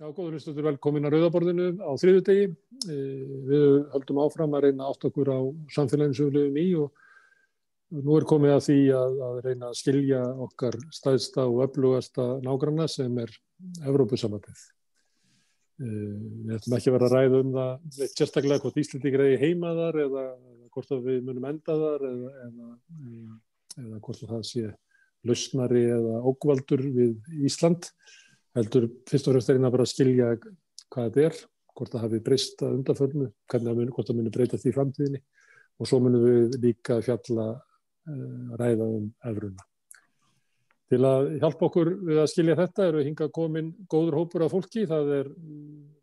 Já, góður hlustendur, velkomin að Rauðaborðinu á þriðjudegi. Við höldum áfram að reyna að átta okkur á samfélaginu sem við lifum í og nú komið að því að reyna að skilja okkar stærsta og öflugasta nágranna sem Evrópusambandið. Við ætlum ekki að vera að ræða það sérstaklega hvort Íslendingar eigi heima þar eða hvort að við munum enda þar eða hvort að það sé lausnari eða ógvaldur við Ísland. Heldur fyrst og fremst reyna bara að skilja hvað þetta hvort það hafi breyst að undanförnu, hvort það muni breyta því í framtíðinni og svo munum við líka fjalla ræða evruna. Til að hjálpa okkur við að skilja þetta eru hingað komin góður hópur af fólki. Það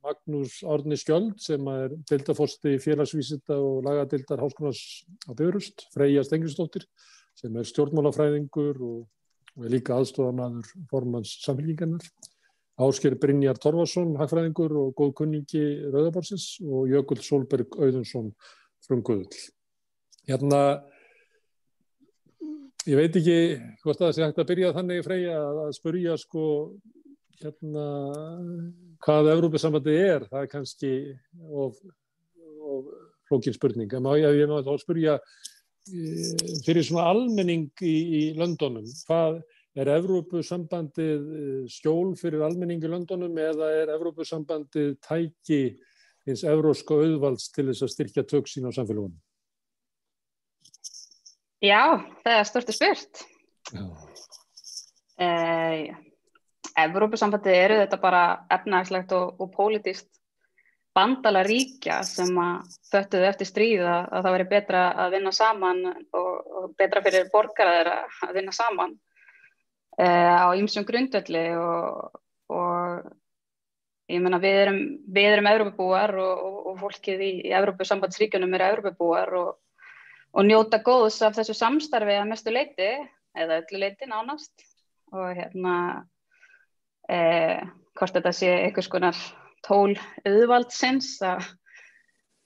Magnús Árni Skjöld sem deildarforstjóri félagsvísinda og lagadeildar Háskólans á Bifröst, Freyja Steingrímsdóttir sem stjórnmálafræðingur og líka aðstoðarmaður formanns Samfylkingarinnar. Ásgeir Brynjar Torfason, hagfræðingur og góð kunningi Rauðaborðsins og Jökull Sólberg Auðunsson frumkvöðull. Ég veit ekki hvort það sé hægt að byrja þannig, Freyja, að spyrja hvað Evrópusambandið Það kannski of flókin spurning. En ég má þá spyrja fyrir svona almenning í löndunum, hvað Evrópusambandið skjól fyrir almenning í löndunum eða Evrópusambandið tæki hins evrópska auðvalds til þess að styrkja tök sín á samfélagunum? Já, það stórt spurt. Evrópusambandið þetta bara efnahagslegt og pólitískt bandalag ríkja sem föttuðu eftir stríð að það væri betra að vinna saman og betra fyrir borgara þeirra að vinna saman á ýmsum grundvelli og ég meina við erum Evrópubúar og fólkið í Evrópusambandsríkjunum Evrópubúar og njóta góðs af þessu samstarfi að mestu leyti eða öllu leyti nánast og hvort þetta sé einhvers konar tól auðvaldsins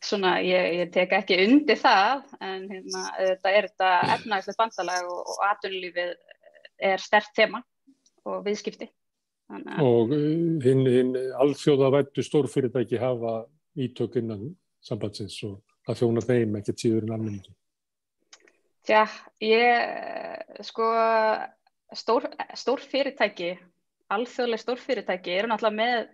svona ég tek ekki undir það en þetta þetta efnahagslegt bandalag og atvinnulífið sterkt tema og viðskipti. Og hinn alþjóðavæddu stórfyrirtæki hafa ítök innan sambandsins og það þjónar þeim ekkert síður en almenningi. Tja, stórfyrirtæki, alþjóðleg stórfyrirtæki náttúrulega með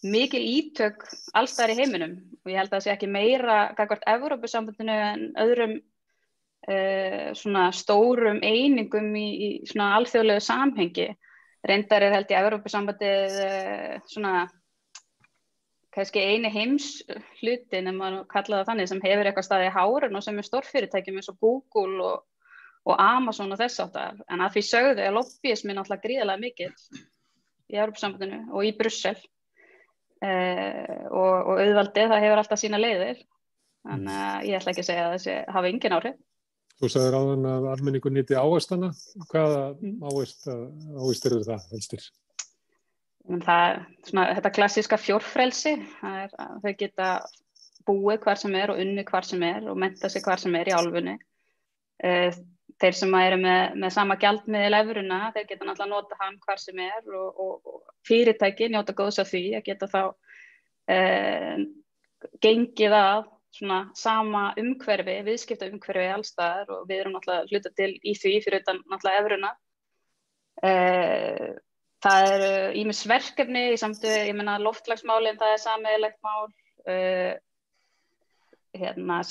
mikil ítök alls staðar í heiminum og ég held að það sé ekki meira gagnvart Evrópusambandinu en öðrum svona stórum einingum í svona alþjóðlegu samhengi. Reyndar held ég Evrópusambandið svona kannski eini heimshlutin ef maður kalla það þannig sem hefur eitthvað staðið í hárinu og sem stórfyrirtækjum eins og Google og Amazon og þess áttar. En að því sögðu lobbyismi náttúrulega gríðarlega mikill í Evrópusambandinu og í Brussel og auðvaldið það hefur alltaf sína leiðir. Þannig að ég ætla ekki að segja að þessi hafi engin áhrif. Þú sagðir áðan að almenningur nyti ávaxtanna. Hvaða ávaxtir eru það helstir? Þetta klassíska fjórfrelsi. Þau geta búið hvar sem og unnið hvar sem og mennta sig hvar sem í álfunni. Þeir sem eru með sama gjaldmiðil evruna, þeir geta náttúrulega nota hann hvar sem og fyrirtæki njóta góðs af því að geta þá gengið að svona sama umhverfi, viðskipta umhverfi alls staðar og við erum náttúrulega hluta til í því fyrir utan náttúrulega evruna. Það eru ýmis verkefni í samtöðu, ég meina loftslagsmálin, það sameiginlegt mál,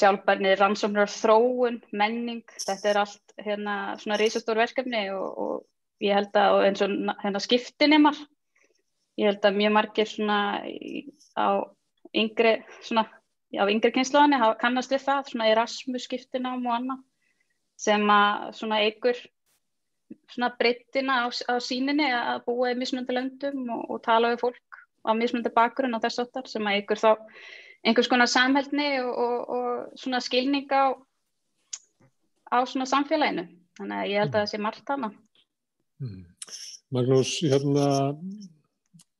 sjálfbærni, rannsóknir og þróun, menning, þetta allt svona risastór verkefni og ég held að eins og skiptinemar, ég held að mjög margir svona á yngri kynslóðinni hafa kannast við það, svona Erasmus skiptinám og annað sem svona eykur svona breiddina á sýninni að búa í mismunandi löndum og tala við fólk á mismunandi bakgrunn og þess áttar sem eykur þá einhvers konar samheldni og svona skilning á svona samfélaginu. Þannig að ég held að það sé margt annað. Magnús,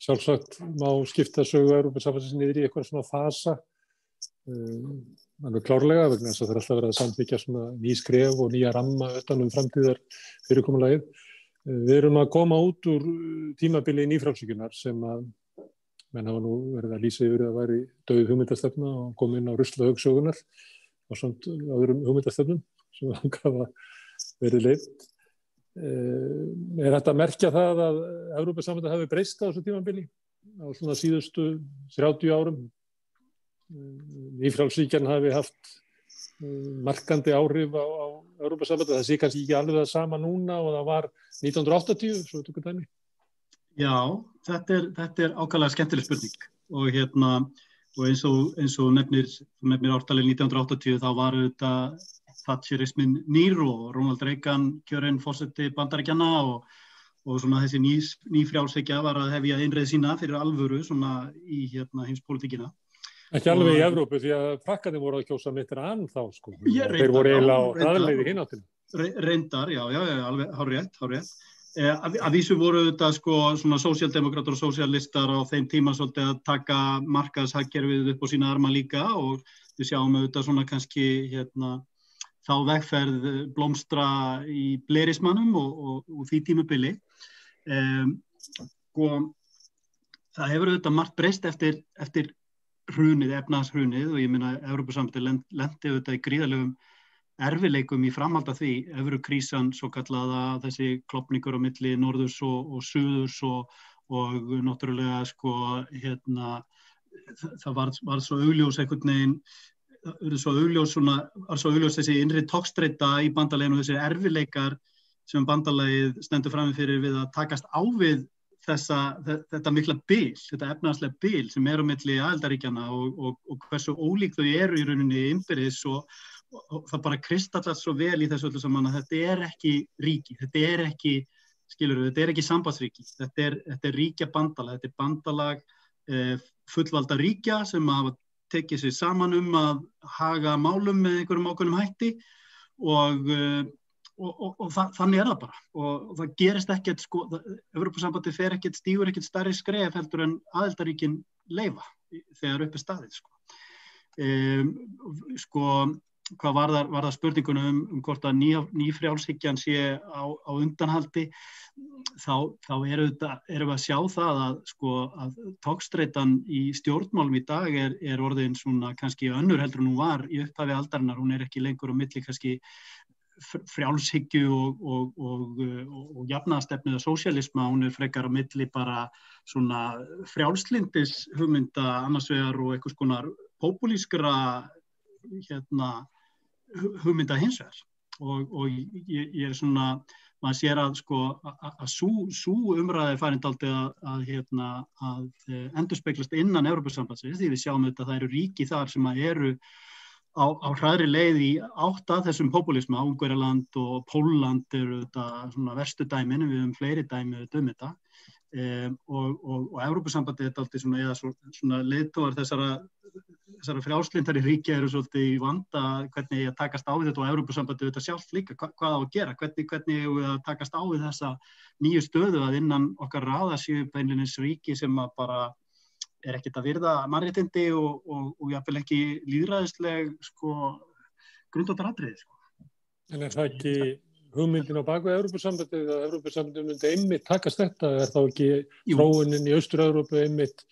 sjálfsagt má skipta sögu Evrópusambandsins niður í eitthvað svona fasa. Alveg klárlega vegna þess að það alltaf verið að samþykkja svona ný skref og nýja ramma utan framtíðar fyrirkomulagið. Við erum að koma út úr tímabili nýfrjálshyggjunnar sem menn hafa nú verið að lýsa yfir að væri dauð hugmyndastefna og kom inn á ruslahaug sögunnar og samt öðrum hugmyndastefnum sem hafa verið leitt. Þetta að merkja það að Evrópusambandið hafi breyst á þessu tímabili á svona síðustu 30 árum? Nýfrjálsríkjan hafi haft markandi áhrif á Evrópusambandið, það sé kannski ekki alveg það sama núna og það var 1980, svo við tökum dæmi. Já, þetta er ákaflega skemmtileg spurning og eins og nefnir ártalið 1980 þá var auðvitað thatcherismin nýr og Ronald Reagan kjörinn forseti Bandaríkjanna og svona þessi nýfrjálshyggja var að hefja innreið sína fyrir alvöru svona í heimspólitíkina. Ekki alveg í Evrópu því að frakkarnir voru að kjósa Mitterrand þá sko. Þeir voru eiginlega á hraðleið í hináttina. Reyndar, já, alveg hárrétt. Að vísu voru þetta sko svona sósíaldemókratar og sósíalistar á þeim tíma svolítið að taka markaðshagkerfið upp á sína arma líka og við sjáum auðvitað svona kannski þá vegferð blómstra í blerismannum og því tímabili. Það hefur auðvitað margt breyst eftir hrunið, efnahagshrunið og ég meina Evrópusambandið lenti auðvitað í gríðarlegum erfiðleikum í framhald af því, evrukrísan svo kallaða, þessi klofningur á milli norðurs og suðurs og náttúrulega sko það var svo augljós einhvern veginn var svo augljós þessi innri togstreita í bandalaginu og þessi erfiðleikar sem bandalagið stendur frammi fyrir við að takast á við þetta mikla bil, þetta efnahagslega bil sem er á milli aðildarríkjanna og hversu ólík þau eru í rauninni innbyrðis og það bara kristallast svo vel í þessu öllu saman að þetta er ekki ríki, þetta er ekki sambandsríki, þetta er ríkja bandalag, þetta er bandalag fullvalda ríkja sem hafa tekið sig saman að haga málum með einhverjum ákveðnum hætti og þannig er það bara og það gerist ekkert sko, Evrópusambandið stígur ekkert stærri skref heldur en aðildarríkin leyfa þegar upp er staðið sko hvað varðar spurningunum hvort að nýfrjálshyggjan sé á undanhaldi þá erum við að sjá það að togstreitan í stjórnmálum í dag er orðin svona kannski önnur heldur en hún var í upphafi aldarinnar, hún er ekki lengur á milli kannski frjálshyggju og jafnaðarstefnu eða sósíalisma, hún er frekar á milli bara svona frjálslyndis hugmynda annars vegar og einhvers konar popúlískra hugmynda hins vegar og ég er svona maður sér að sko að sú umræða er farin dálítið að endurspeglast innan Evrópusambandsins því við sjáum þetta að það eru ríki þar sem að eru á hraðri leið í átt að þessum popúlisma, Ungverjaland og Pólland eru þetta svona verstu dæmin, við höfum fleiri dæmi þetta og Evrópusambandið er dálítið svona eða svona leiðtogar þessara frjálslyndari ríkja eru svolítið í vanda hvernig ég takast á við þetta og Evrópusambandið þetta sjálft líka, hvað á að gera, hvernig ég að takast á við þessa nýju stöðu að innan okkar raða séu beinlínis ríki sem að bara er ekkert að virða mannréttindi og jafnvel ekki lýðræðisleg sko grundvallaratriði sko. En er það ekki hugmyndin á baku Evrópusambandið að Evrópusambandið myndi einmitt takast þetta, er þá ekki þróunin í Austur-Evrópu einmitt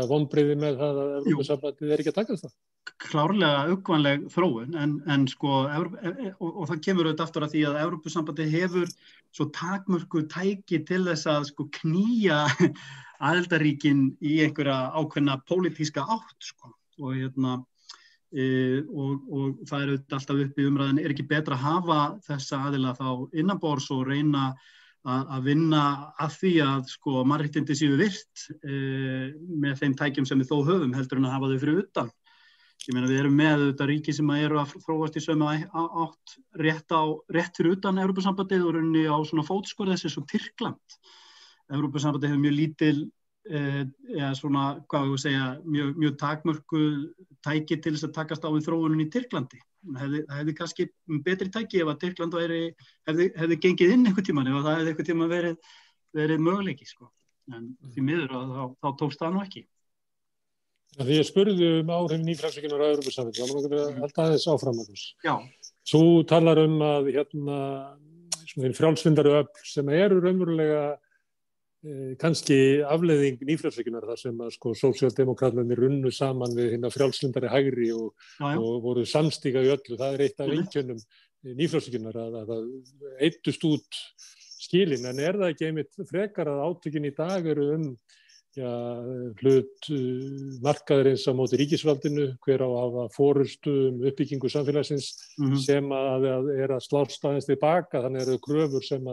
vonbrigði með það að Evrópusambandið er ekki að takast það? Klárlega uggvænleg þróun en sko og það kemur auðvitað aftur að því að Evrópusambandið hefur svo takmörkuð tæki til þess að sko knýja aðildarríkin í einhverja ákveðna pólitíska átt sko og og það er auðvitað alltaf upp í umræðin er ekki betra að hafa þessa aðila þá innanborðs og reyna að vinna að því að sko mannréttindi séu virt með þeim tækjum sem við þó höfum heldur en að hafa þau fyrir utan. Ég meina við erum með auðvitað ríki sem eru að þróast í sömu átt rétt fyrir utan Evrópusambandið og rauninni á svona fótskor þessi svo Tyrkland. Evrópusambandið hefur mjög lítil svona, hvað ég segja, mjög takmörkuð tæki til þess að takast á við þróunin í Tyrklandi. Hefði kannski betri tæki ef að Tyrkland hefði gengið inn einhvern tímann, ef það hefði einhvern tímann verið möguleiki, sko. En því miður þá tókst það nú ekki. Því ég spurði áhrif nýfrjálshyggjunnar á Evrópusambandið, þá langar við að halda aðeins áfram að þess. Já. Þú talar að svona frjálslyndari öfl sem eru raunverulega kannski afleiðing nýfrjálshyggjunnar þar sem að sko sósíaldemókratarnir runnu saman við hinna frjálslyndari hægri og voru samstíga í öllu. Það eitt af einkennum nýfrjálshyggjunnar að það eyddust út skilin, en það ekki einmitt frekar að átökin í dag eru hlut markaðarins á móti ríkisvaldinu, hver á að hafa forystu uppbyggingu samfélagsins sem að slást aðeins tilbaka, þannig eru kröfur sem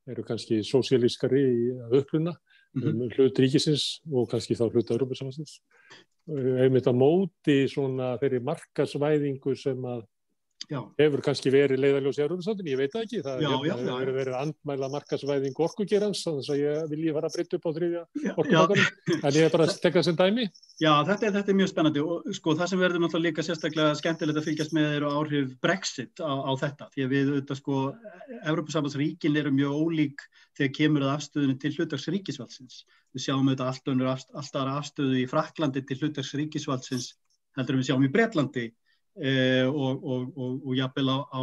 eru kannski sósíalískari að uppruna hlut ríkisins og kannski þá hlut Evrópusambandsins. Einmitt á móti svona þeirri markaðsvæðingu sem að hefur kannski verið leiðarljós í Evrópusambandinu, ég veit það ekki. Það hefur verið andmæla markaðsvæðingu orkugeirans, þannig að ég vilji fara að breyta upp á þriðja orkupakkanum, en ég bara að tekka það sem dæmi. Já, þetta er mjög spennandi og sko það sem verður náttúrulega líka sérstaklega skemmtilegt að fylgjast með eru áhrif Brexit á þetta, því að við auðvitað sko Evrópusambandsríkin eru mjög ólík þegar kemur að afstöðunni til hlutverks ríkisvaldsins. Við sjáum auðvitað allt aðra afstöðu í Frakklandi til hlutverks ríkisvaldsins heldur en við sjáum í Bretlandi. Og jafnvel á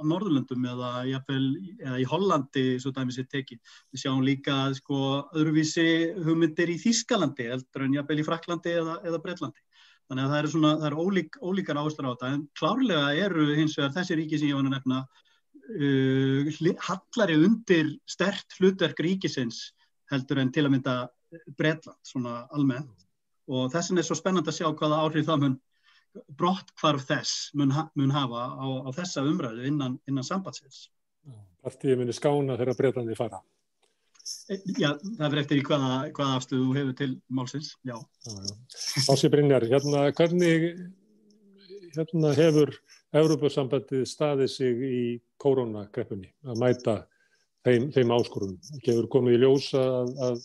Norðurlöndum eða í Hollandi svo dæmi sér tekið. Við sjáum líka sko öðruvísi hugmyndir í Þýskalandi heldur en jafnvel í Frakklandi eða Bretlandi. Þannig að það eru ólíkar áherslur á þetta, en klárlega eru hins vegar þessi ríki sem ég var að nefna hallari undir sterkt hlutverk ríkisins heldur en til að mynda Bretland svona almennt, og þess vegna svo spennandi að sjá hvaða áhrif það brotthvarf þess mun hafa á þessa umræðu innan sambandsins. Partíið muni skána þegar Bretlandi fara. Já, það fyrir eftir í hvaða afstöðu þú hefur til málsins, já. Ási Brynjar, hvernig hefur Evrópusambandið staðið sig í kórónukreppunni að mæta þeim áskorunum? Hefur komið í ljós að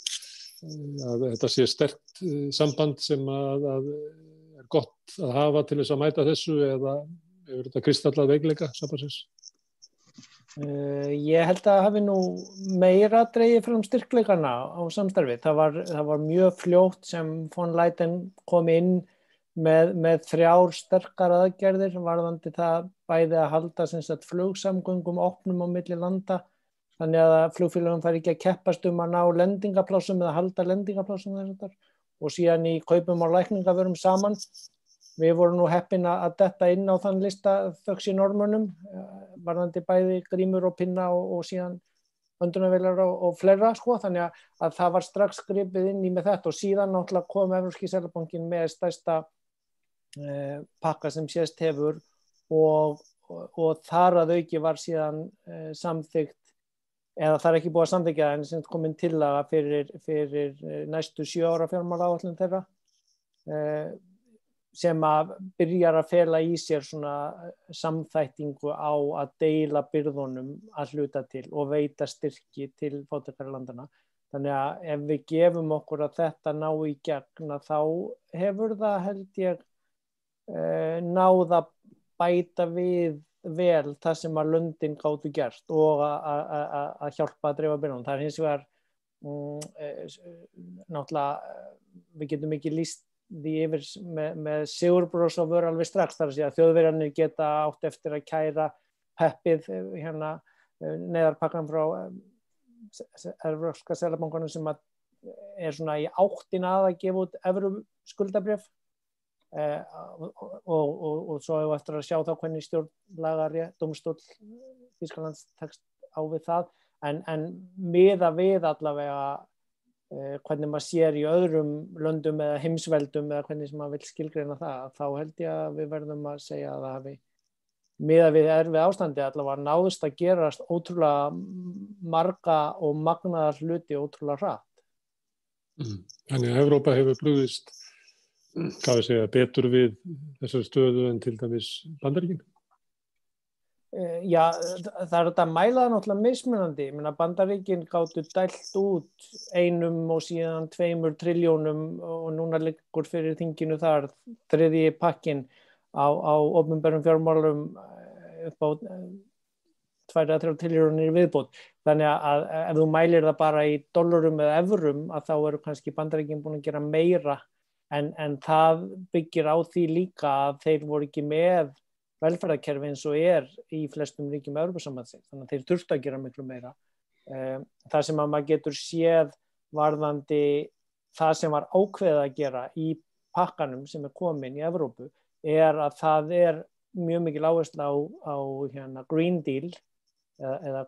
þetta sé sterkt samband sem að gott að hafa til þess að mæta þessu, eða hefur þetta kristallað veikleika sambandsins? Ég held að hafi nú meira dregið fram styrkleikana á samstarfi. Það var mjög fljótt sem von Leyen kom inn með 3 sterkar aðgerðir varðandi það bæði að halda flugsamgöngum opnum á milli landa, þannig að flugfélögum fari ekki að keppast að ná lendingaplássum eða halda lendingaplássum þessar. Og síðan í kaupum á lækningavörum saman. Við vorum nú heppin að detta inn á þann lista þökks í Norðmönnum, varðandi bæði grímur og pinna og síðan öndunarvélar og fleira, sko, þannig að það var strax gripið inn í með þetta, og síðan náttúrulega kom Evrópski seðlabankinn með stærsta pakka sem sést hefur, og þar að auki var síðan samþykkt, eða það ekki búið að samþykkja en sem komin tillaga fyrir næstu 7 ára fjármálaáætlun þeirra, sem að byrjar að fela í sér svona samþættingu á að deila byrðunum að hluta til og veita styrki til fátækari landana. Þannig að ef við gefum okkur að þetta ná í gegn, þá hefur það, held ég, náð að bæta við vel það sem að löndin gátu gert og að hjálpa að dreifa byrðunum. Það hins vegar náttúrulega, við getum ekki lýst því yfir með sigurbros á vör alveg strax, þar að segja að Þjóðverjarnir geta átt eftir að kæra peppið neyðarpakkan frá Evrópska seðlabankanum sem er svona í áttina að gefa út evru skuldabréf, og svo hefur eftir að sjá þá hvernig stjórnlagari dómstóll Þýskalands tekst á við það, en miða við allavega hvernig maður sér í öðrum löndum eða heimsveldum eða hvernig sem maður vill skilgreina það, þá held ég að við verðum að segja að það hafi miðað við erfið ástandi allavega náðust að gerast ótrúlega marga og magnaða hluti ótrúlega hratt. Þannig að Evrópa hefur brugðist betur við þessari stöðu en til dæmis Bandaríkin? Já, það er þetta að mæla það náttúrulega mismunandi. Bandaríkin gátu dælt út 1 og síðan 2 trilljónum og núna liggur fyrir þinginu þar 3. pakkinn á opinberum fjármálum upp á 2-3 trilljónir viðbót. Þannig að ef þú mælir það bara í dollarum eða evrum, að þá eru kannski Bandaríkin búin að gera meira, en það byggir á því líka að þeir voru ekki með velferðarkerfi eins og í flestum ríkjum Evrópusambandsins, þannig að þeir þurftu að gera miklu meira. Það sem að maður getur séð varðandi það sem var ákveðið að gera í pakkanum sem komin í Evrópu að það mjög mikil áhersla á hérna Green Deal eða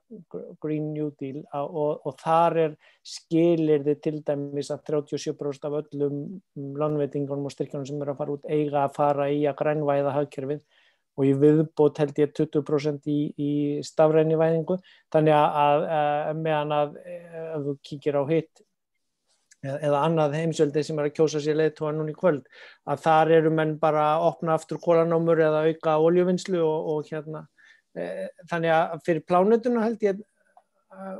Green New Deal og þar skilyrði til dæmis að 37% af öllum lánveitingunum og styrkjunum sem að fara út eiga að fara í að grænvæða hagkerfið og í viðbót held ég 20% í stafræni væðingu. Þannig að meðan að ef þú kíkir á hitt eða annað heimsveldi sem að kjósa sér leiðtoga núna í kvöld, að þar menn bara að opna aftur kolanámur eða auka olíuvinnslu og hérna. Þannig að fyrir plánutuna held ég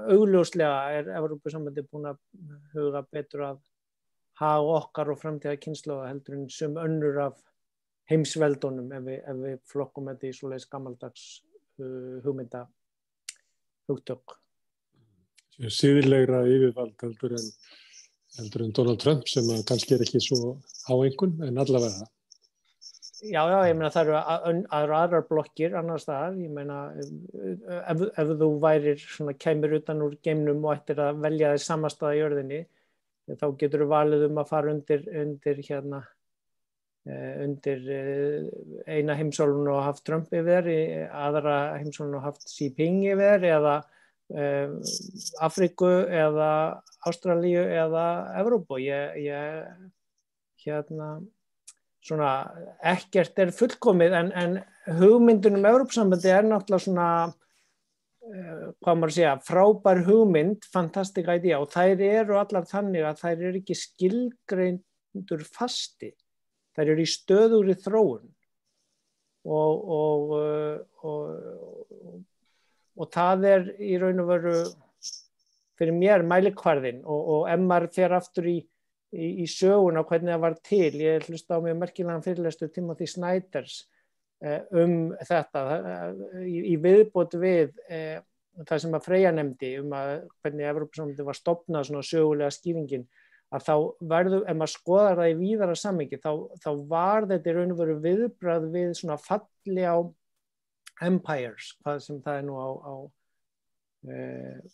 augljóslega Evrópusambandið búin að huga betur að haga okkar og framtíða kynslóða heldur en sum önnur af heimsveldunum ef við flokkum þetta í svoleiðis gamaldags hugmynda hugtök. Siðlegra yfirvald heldur en Donald Trump sem kannski ekki svo háengun en allavega. Já, ég meina það eru aðrar blokkir annars staðar, ég meina ef þú værir svona kæmur utan úr geimnum og ættir að velja þér samastað í jörðinni, þá getur þú valið að fara undir hérna undir eina heimsálfuna og haft Trump yfir, aðra heimsálfuna og haft Xi Jinping yfir eða Afríku eða Ástralíu eða Evrópu. Hérna svona ekkert fullkomið en hugmyndin Evrópusambandi náttúrulega svona hvað maður segja, frábær hugmynd, fantastic idea og þær eru allar þannig að þær eru ekki skilgreindur fasti, þær eru í stöðugri þróun og það í raun og veru fyrir mér mælikvarðinn og ef maður fer aftur í söguna hvernig það var til. Ég hlusta á mjög merkilegan fyrirlestur Timothy Snyders þetta í viðbót við það sem að Freyja nefndi að hvernig Evrópusambandið var stofnað svona sögulega skýringin að þá verður, ef maður skoðar það í víðara samhengi þá var þetta í raun og veru viðbragð við svona falli á empires, hvað sem það nú á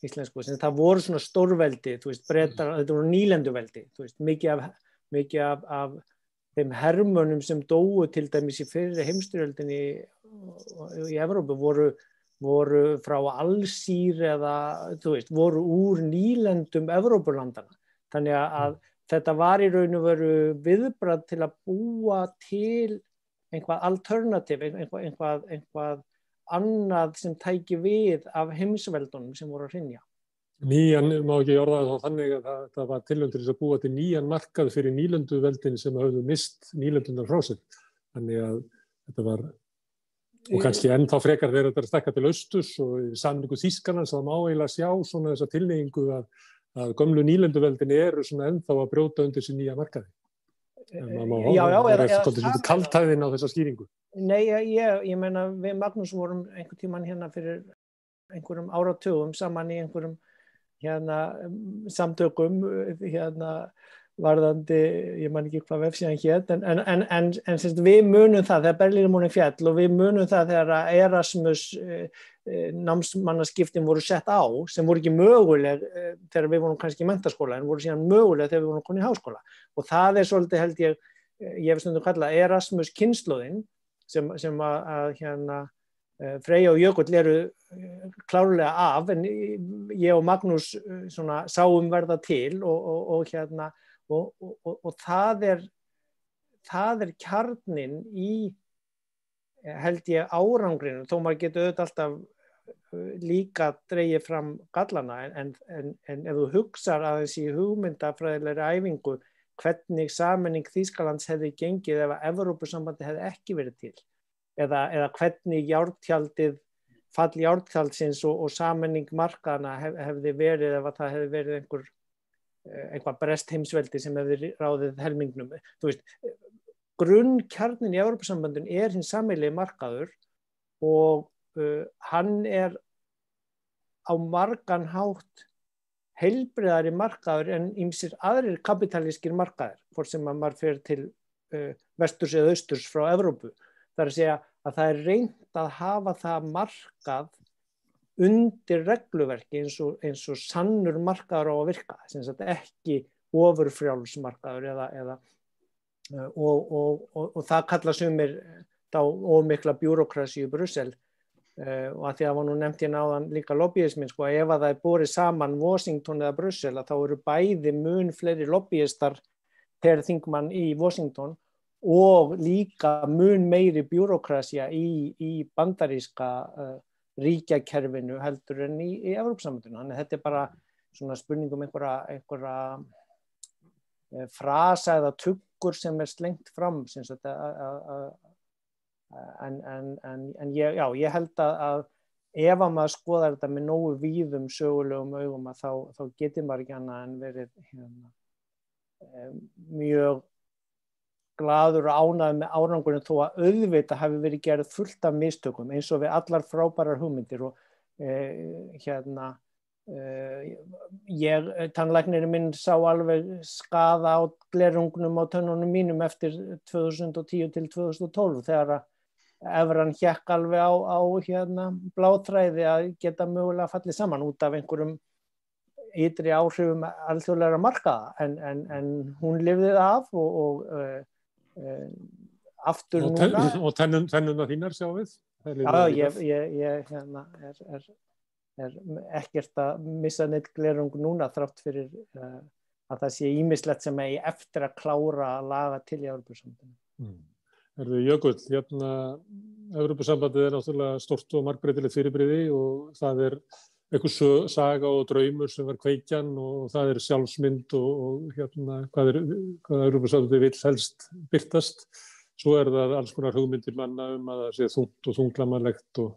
íslensku, sem það voru svona stórveldi, þú veist, Bretar, þetta voru nýlenduveldi, þú veist, mikið af þeim hermönnum sem dóu til dæmis í fyrri heimsstyrjöldinni í Evrópu voru frá Alsír eða, þú veist, voru úr nýlendum Evrópulandana. Þannig að þetta var í raun og veru viðbragð til að búa til einhvað alternativ, einhvað annað sem tæki við af heimsveldunum sem voru að hrynja. Nýjan, má ekki orða það þannig að það var tilraun til þess að búa til nýjan markað fyrir nýlenduveldin sem höfðu mist nýlendunar frá sér. Þannig að þetta var, og kannski ennþá frekar þegar þetta stekka til austurs og í samningu Þýskalands það má eiginlega sjá svona þessa tilhneigingu að gömlu nýlenduveldin eru svona ennþá að brjóta undir sér nýja markaði. Já, kaltæðin á þessa skýringu. Nei, ég meina við Magnús vorum einhvern tímann hérna fyrir einhverjum áratugum saman í einhverjum hérna samtökum hérna varðandi, ég man ekki hvað vefsíðan hét, en semst við munum það þegar Berlínarmúrinn féll og við munum það þegar Erasmus námsmannaskiptin voru sett á sem voru ekki möguleg þegar við vorum kannski í menntaskóla en voru síðan möguleg þegar við vorum komin í háskóla og það svolítið held ég hef stundum kallað Erasmus kynslóðin sem að hérna Freyja og Jökull eru klárlega af en ég og Magnús svona sáum verða til og hérna og það er kjarninn í held ég árangrinu þó maður getur auðvitað alltaf líka dregið fram gallana en ef þú hugsar aðeins í hugmyndafræðilegri æfingu hvernig sameining Þýskalands hefði gengið ef að Evrópusambandið hefði ekki verið til eða hvernig fall járntjaldsins og sameining markaðana hefði verið ef að það hefði verið einhvað brest heimsveldi sem hefði ráðið helmingnum. Þú veist, grunnkjarnin í Evrópusambandinu hinn sameiginlegi markaður og hann á margan hátt heilbrigðari markaður en ýmsir aðrir kapitalískir markaðir, hvort sem að maður fer til vesturs eða austurs frá Evrópu. Það að segja að það reynt að hafa það markað undir regluverki eins og sannur markaður á að virka, sem sagt ekki ofurfrjálsmarkaður og það kalla sumir þá ómikla bjúrókrasi í Brussel og að því að var nú nefnt hérna áðan líka lobbyismin, sko, ef að það borið saman Washington eða Brussel, að þá eru bæði mun fleiri lobbyistar per þingmann í Washington og líka mun meiri bjúrókrasía í bandaríska ríkjakerfinu heldur en í Evrópusambandinu. Þannig að þetta bara svona spurning einhverja frasa eða tuggur sem slengt fram, sem sagt en ég held að ef að maður skoðar þetta með nógu víðum sögulegum augum að þá getur maður ekki annað en verið mjög glaður og ánægður með árangurinn, þó að auðvitað hafi verið gerð fullt af mistökum eins og við allar frábærar hugmyndir og tannlæknirinn minn sá alveg skaða á glerungnum á tönnunum mínum eftir 2010 til 2012 þegar evran hékk alveg á bláþræði að geta mögulega fallið saman út af einhverjum ytri áhrifum alþjóðlegra markaða en hún lifði af og aftur núna. Og tennuna þínar sjáum við? Já, ég er ekkert að missa neitt glerung núna þrátt fyrir að það sé ýmislegt sem eigi eftir að klára að laga til í Evrópusambandinu. Jökull, Evrópusambandið náttúrulega stórt og margbreytilegt fyrirbrigði og það einhver saga og draumur sem var kveikjan og það sjálfsmynd og hvað Evrópusambandið vill helst birtast. Svo það alls konar hugmyndir manna að það sé þungt og þunglamalegt og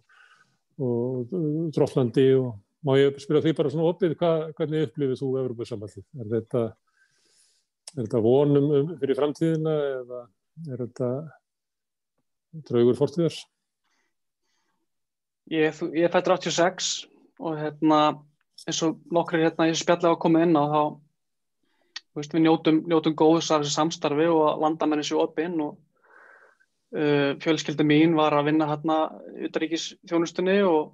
drottnandi og má ég spyrja því bara svona opið, hvernig upplifir þú Evrópusambandið? Þetta vonum fyrir framtíðina eða þetta draugur fortíðar? Ég fæddur 86 og eins og nokkrir í spjalli að koma inn á þá við njótum góðs af þessu samstarfi og landamenn séu opin og fjölskylda mín var að vinna utanríkisþjónustunni og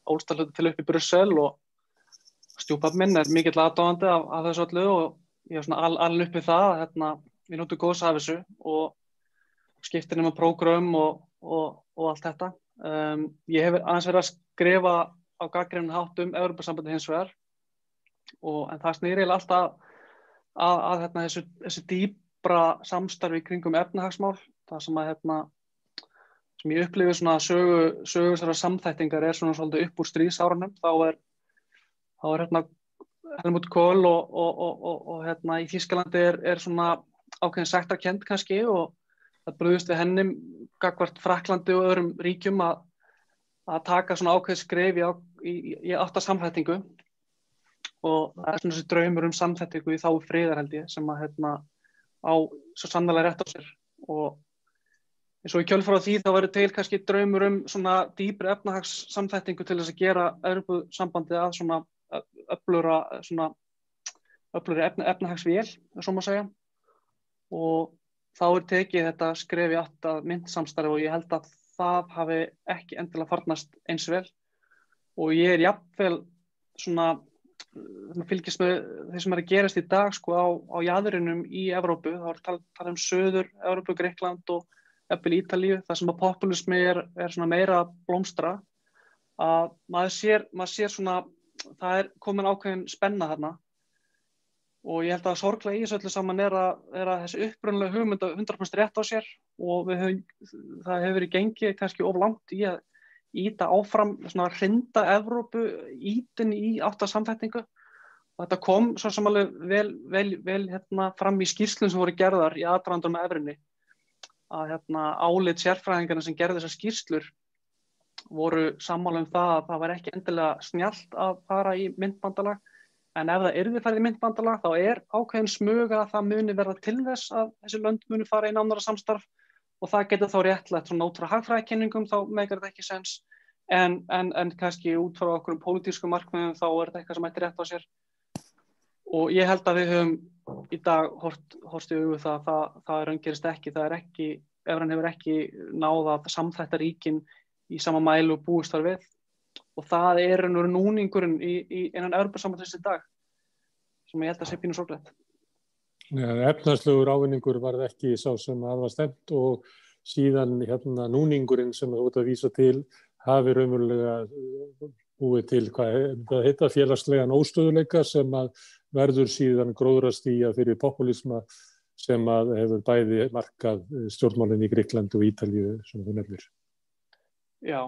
ólst að hluta til upp í Brussel og stjúpabbi minn mikill aðdáandi af þessu öllu og ég alin upp við það við njótum góðs af þessu og skiptir nema prógram og allt þetta. Ég hef aðeins verið að skrifa á gagnrýninn hátt Evrópusambandið hins vegar en það snýr eiginlega alltaf að þessu dýpra samstarfi kringum efnahagsmál. Það sem ég upplifi svona sögu þessara samþættingar svona svolítið upp úr stríðsárunum. Þá Helmut Kohl og í Þýskalandi svona ákveðin sektarkennd kannski og það brugðist við henni gagnvart Frakklandi og öðrum ríkjum að taka svona ákveðið skref í átt að samþættingu og það svona þessi draumur samþættingu í þágu friðar held ég sem á svo sannarlega rétt á sér og eins og í kjölfar á því þá verður til kannski draumur svona dýpri efnahagssamþættingu til þess að gera Evrópusambandið að svona öflugri efnahagsvél, svo má segja og þá tekið þetta skref í átt að myntsamstarfi og ég held að það hafi ekki endilega farnast eins vel og ég jafnvel svona fylgist með því sem að gerast í dag á jaðrinum í Evrópu, þá tala Suður Evrópu, Grikkland og jafnvel Ítalíu, þar sem að populismi svona meira blómstra að maður sér svona það komin ákveðin spenna þarna og ég held að sorglega í þessu öllu saman að þessi upprunalega hugmynd 100% rétt á sér og það hefur verið gengið kannski of langt í að ýta áfram svona hrinda Evrópu ýtin í átt að samþættingu og þetta kom svo sem alveg vel fram í skýrslum sem voru gerðar í aðdragandum með evrunni að álit sérfræðingarna sem gerðu þessar skýrslur voru sammála það að það var ekki endilega snjallt að fara í myntbandalag en ef það yrði farið í myntbandalag þá ákveðin smuga að það muni verða til þess að þessi lönd muni fara í nánara samstarf og það getur þá réttlætt svona út frá hagfræðikenningum þá meikar þetta ekki sens en kannski út frá okkur pólitískum markmiðum þá þetta eitthvað sem ætti rétt á sér og ég held að við höfum í dag horfst í augu það raungerist ekki, evran hefur ekki náð að samþætta ríkin í sama mæli og búist var við og það núningurinn innan Evrópusambandsins í dag sem ég held að sé pínu sorglegt. Efnahagslegur ávinningur varð ekki sá sem að var stefnt og síðan núningurinn sem þú ert að vísa til hafi raunverulega búið til hvað heita félagslegan óstöðuleika sem að verður síðan gróðrastía fyrir popúlisma sem að hefur bæði markað stjórnmálin í Grikklandi og Ítalíu sem þú nefnir. Já,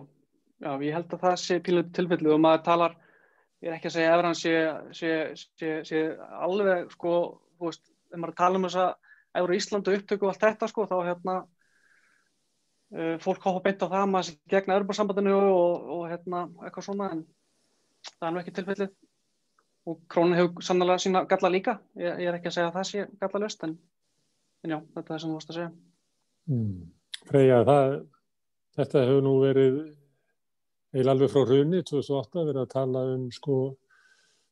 ég held að það sé pínu tilfelli og maður talar, ég ekki að segja evran sé alveg sko, þú veist, ef maður tala þessa Evró Íslandu upptöku og allt þetta sko, þá fólk hoppa beint á það maður sé gegn Evrópusambandinu og eitthvað svona, en það nú ekki tilfellið og krónan hefur sannarlega sína galla líka, ég ekki að segja að það sé gallalaust, en já, þetta sem þú varst að segja. Freyja, þetta hefur nú verið eiginlega alveg frá hruni 2008 verið að tala sko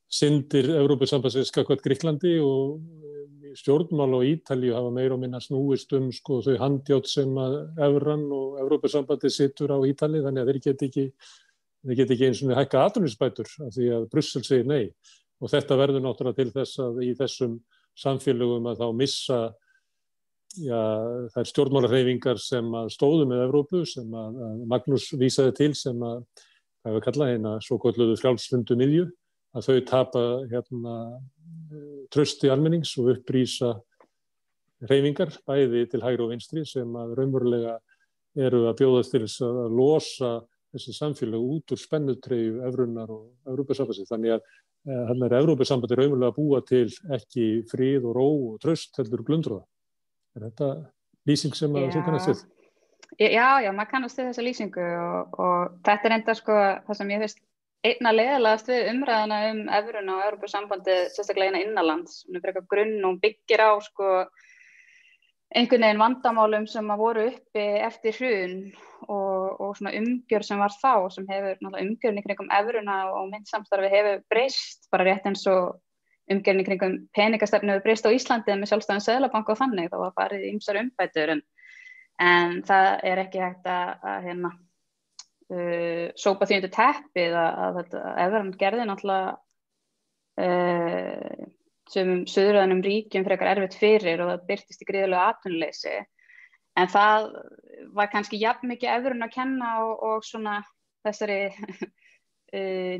syndir Evrópusambandsins gagnvart Grikklandi og stjórnmál og Ítalíu hafa meira og minna snúist sko þau handját sem að evran og Evrópusambandið situr á Ítalíu, þannig að þeir geta ekki eins og hækka atvinnuleysisbætur af því að Brussel segir nei og þetta verður náttúrulega til þess að í þessum samfélögum að þá missa þær stjórnmálahreyfingar sem að stóðu með Evrópu sem að Magnús vísaði til sem að hvað við kalla svokölluðu frjálslyndu miðju að þau tapa trausti almennings og upprýsa hreyfingar bæði til hægri og vinstri sem að raunverulega eru að bjóðast til þess að losa þessi samfélag út úr spennutreyju evrunnar og Evrópusambandsins. Þannig að Evrópusambandið raunverulega að búa til ekki frið og ró og traust heldur glundroða. Er þetta lýsing sem að þú kannast við? Já, maður kannast við þessa lýsingu og þetta enda sko það sem ég finnst einna leiðilegast við umræðuna evruna og Evrópusambandið sérstaklega innanlands. Hún frekar grunn og byggir á sko einhvern veginn vandamálum sem að voru uppi eftir hrun og svona umgjörð sem var þá sem hefur náttúrulega umgjörðin í kringum evruna og myntsamstarfi hefur breyst bara rétt eins og umgjörðin í kringum peningastefnu hefur breyst á Íslandi með sjálfstæðan seðlabanka og þannig, það var farið í ýmsar umbætur en það er ekki hægt að sópa því undir teppið að evran gerði náttúrulega sumum suðræðnum ríkjum frekar erfitt fyrir og það birtist í gríðarlegu atvinnuleysi en það var kannski jafn mikið evrun að kenna og svona þessari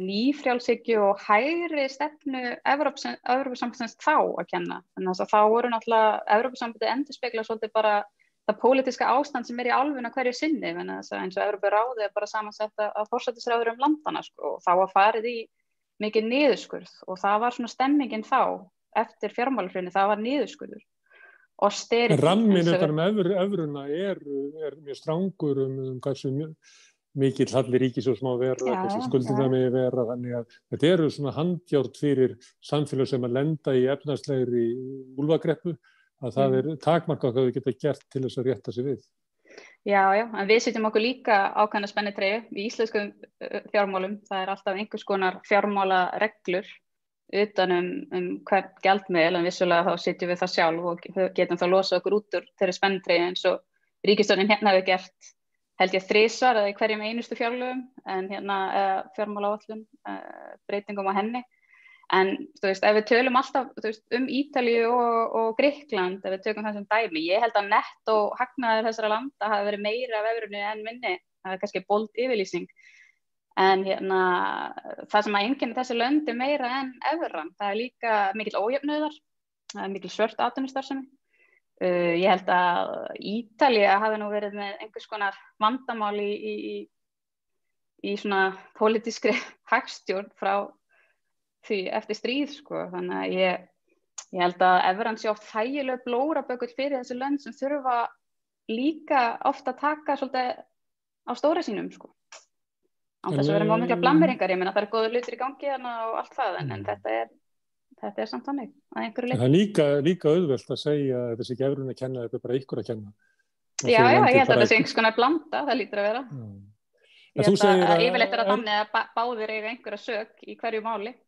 nýfrjálshyggju og hægri stefnu Evrópusambandsins þá að kenna þannig að þá voru náttúrulega Evrópusambandið endurspegla svolítið bara það pólitíska ástand sem í álfunni hverju sinni eins og Evrópuráðið er bara samansett af forsætisráðurum landana sko, og þá var farið í mikið niðurskurð og það var svona stemmingin þá eftir fjármálahrunið, það var niðurskurður og sterið. Ramminn utan evruna er mjög strangur hversu mikill halli ríkissjóðs má vera, hversu skuldingar megi vera, þannig að þetta eru svona handjárn fyrir samfélag sem að lenda í efnahagslegri úlfakreppu að það takmarkað hvað við geta gert til þess að rétta sig við. Já, en við setjum okkur líka ákveðna spennitreyju í íslenskum fjármálum. Það er alltaf einhvers konar fjármálareglur utan hvern gjaldmiðil, en vissulega þá setjum við það sjálf og getum þá losað okkur út úr þeirri spennitreyju eins og ríkisstjórnin hefur gert, held ég 3 eða í hverjum einustu fjárlögum, en fjármálaáætlun, breytingum á henni. En þú veist, ef við tölum alltaf Ítalíu og Grikkland, ef við tökum það sem dæmi, ég held að nettó hagnaður þessara landa hafi verið meira af evrunni en minni, það er kannski bold yfirlýsing, en það sem að einkennir þessi lönd meira en evran, það er líka mikill ójöfnuður, það er mikill svört atvinnustarfsemi. Ég held að Ítalía hafi nú verið með einhvers konar vandamál í svona pólitískri hagstjórn frá því eftir stríð sko, þannig að ég held að evran sé oft þægileg blóraböggull fyrir þessi lönd sem þurfa líka ofta að taka svolítið á stóra sínum sko. Á þess að vera mjög mikla blammeringar, ég meina það góður hlutir í gangi og allt það, en þetta er samt þannig að einhverju leyti. Það er líka auðvelt að segja að þessi ekki evrun að kenna, þetta er bara ykkur að kenna. Já, ég held að þetta sé einhvers konar blanda, það lítur að vera. Ég held að yfirleitt að þannig að báðir eiga einhverja sök í hverju máli.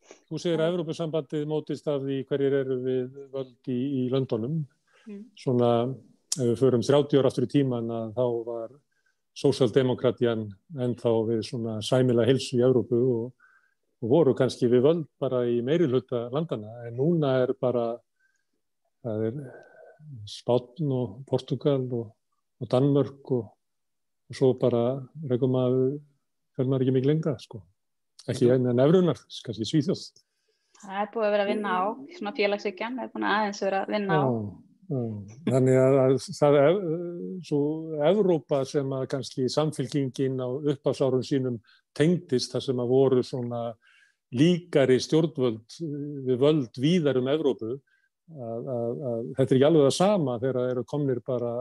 Þú segir að Evrópusambandið mótist af því hverjir eru við völd í löndunum. Svona, ef við förum 30 ára aftur í tíman að þá var sósíaldemókratían ennþá við svona sæmilega heilsu í Evrópu og voru kannski við völd bara í meirihluta landana, en núna bara, það Spánn og Portúgal og Danmörk og svo bara fer maður ekki mikið lengra, sko. Ekki en evrunar, kannski Svíþjóð. Það búið að vera að vinna á, svona félagshyggjan búin aðeins vera að vinna á. Þannig að það svo Evrópa sem að kannski samfylkingin á upphafsárum sínum tengdist, þar sem að voru svona líkari stjórnvöld við völd víðar Evrópu, að þetta ekki alveg það sama þegar það eru komnir bara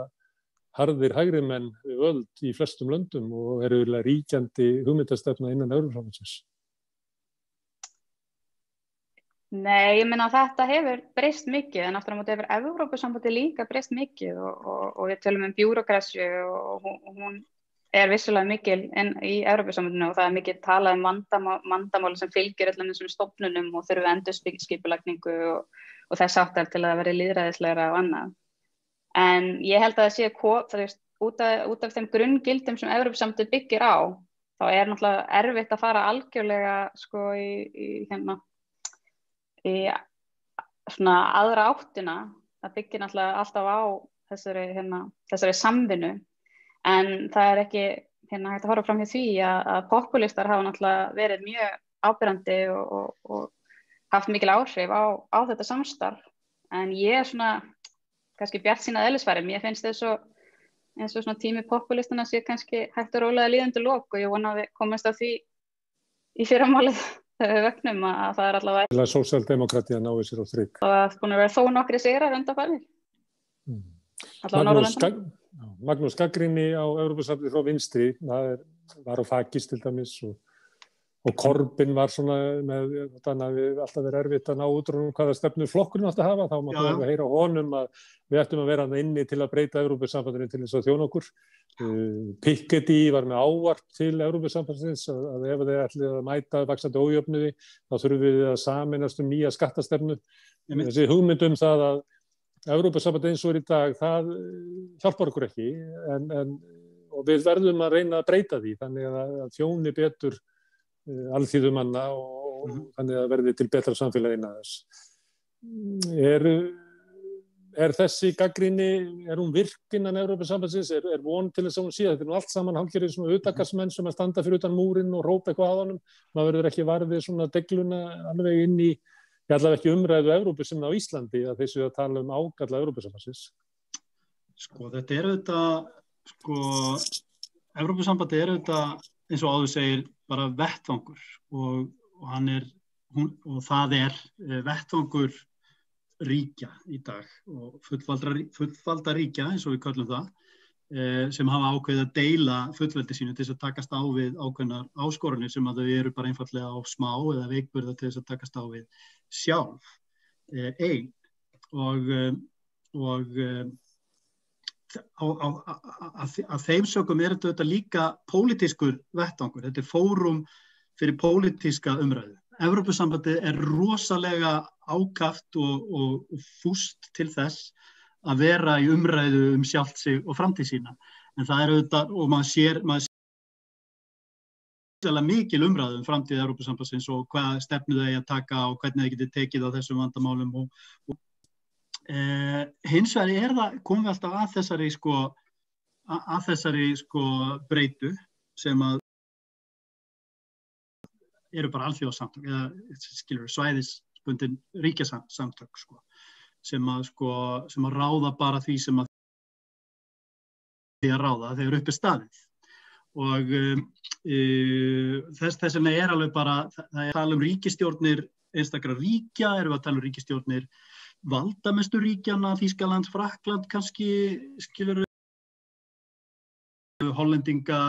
harðir hægri menn við völd í flestum löndum og eru ríkjandi hugmyndastefna innan Evrópusambandsins. Nei, ég meina að þetta hefur breyst mikið, en aftur á móti hefur Evrópusambandið líka breyst mikið og við tölum bjúrókrasju og hún vissulega mikil í Evrópusambandinu og það mikið talað vandamáli sem fylgir öllum þessum stofnunum og þurfi endurskipulagningu og þess áttar til að vera lýðræðislegra og annað. En ég held að það sé út af þeim grunngildum sem Evrópusambandið byggir á, þá náttúrulega erfitt að fara algjörlega sko í svona aðra áttina. Það byggir náttúrulega alltaf á þessari samvinnu, en það ekki hægt að horfa fram hjá því að populistar hafa náttúrulega verið mjög áberandi og haft mikil áhrif á þetta samstarf. En ég svona kannski bjartsýn að eðlisfari. Mér finnst eins og svona tími populistana sé kannski hægt að rólega líðandi lok og ég vona að við komast á því í fyrramálið þegar við vöknum að það allavega sósíaldemókratían nái sér á strik. Og það búin að vera þó nokkri sigrar undanfarið. Magnús gagnrýni á Evrópusambandið frá vinstri, það var á Fakis til dæmis og Corbyn var svona þannig að við alltaf verið erfitt að ná útrúnum hvaða stefnu flokkurinn átti að hafa, þá máttu við heyra á honum að við ættum að vera inni til að breyta Evrópusambandinu til þess að þjóna okkur. Piketty var með ávarp til Evrópusambandsins að ef þeir ætli að mæta vaxandi ójöfnuði, þá þurfum við að sameinast nýja skattastefnu. Þessi hugmynd það að Evrópusambandið eins og í dag, það hjálpar okkur ekki, og við verðum að reyna að breyta því, þannig að þjóni betur alþýðumanna og þannig að verði til betra samfélagi innan þess. Þessi gagnrýni, hún virk innan Evrópusambandsins? Von til þess að hún sé? Þetta nú allt saman hálfgerðir svona utangarðsmenn sem að standa fyrir utan múrinn og rópa eitthvað að honum. Maður verður ekki varfið svona degluna alveg inn í, allavega ekki umræðu Evrópu sem á Íslandi, að þeir séu að tala ágalla Evrópusambandsins. Sko, þetta auðvitað, Evrópusambandið auðvitað, eins og áður segir, bara vettvangur og það vettvangur ríkja í dag og fullvalda ríkja, eins og við köllum það, sem hafa ákveðið að deila fullveldi sínu til þess að takast á við ákveðnar áskoranir sem að þau eru bara einfaldlega á smá eða veikburða til þess að takast á við sjálf einn að þeim sögum þetta líka pólitískur vettvangur. Þetta fórum fyrir pólitíska umræðu. Evrópusambandið rosalega ákaft og fúst til þess að vera í umræðu sjálft sig og framtíð sína. En það auðvitað, og maður sér mikil umræðu framtíð Evrópusambandsins og hvað stefnu þau að taka og hvernig þau geti tekið á þessum vandamálum hins vegar komum við alltaf að þessari breytu sem að eru bara alþjóðasamtök eða svæðisbundin ríkjasamtök sem að ráða bara því sem að því að ráða þegar upp staðið og þess vegna alveg bara það tala ríkisstjórnir einstakra ríkja, erum við að tala ríkisstjórnir valdamestu ríkjana, Þýskaland, Frakkland kannski, Hollendinga,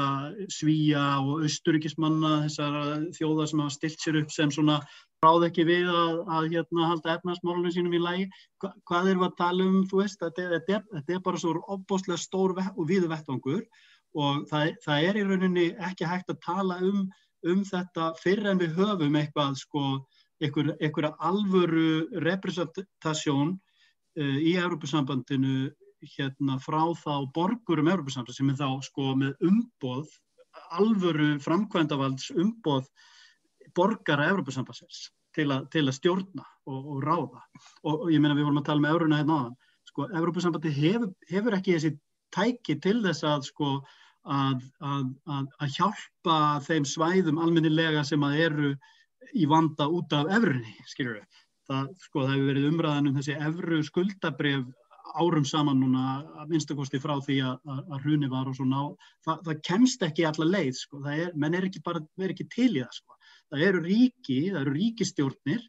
Svía og Austurríkismanna, þessara þjóða sem hafa stillt sér upp sem svona ráð ekki við að halda efnahagsmálunum sínum í lagi. Hvað erum við að tala þú veist, þetta bara svo ofboðslega stór og víður vettvangur og það í rauninni ekki hægt að tala þetta fyrr en við höfum eitthvað einhverja alvöru representasjón í Evrópusambandinu frá þá borgurum Evrópusambandsins sem þá sko með umboð, alvöru framkvæmdavalds umboð borgara Evrópusambandsins til að stjórna og ráða. Og ég meina við vorum að tala með evruna hérna áðan. Sko, Evrópusambandið hefur ekki þessi tæki til þess að sko að hjálpa þeim svæðum almennilega sem að eru í vanda út af evrunni, skilurðu. Það hefur verið umræðan þessi evru skuldabréf árum saman núna að minnstakosti frá því að hruni var og svona. Það kemst ekki alla leið, sko. Menn er ekki til í það, sko. Það eru ríkisstjórnir,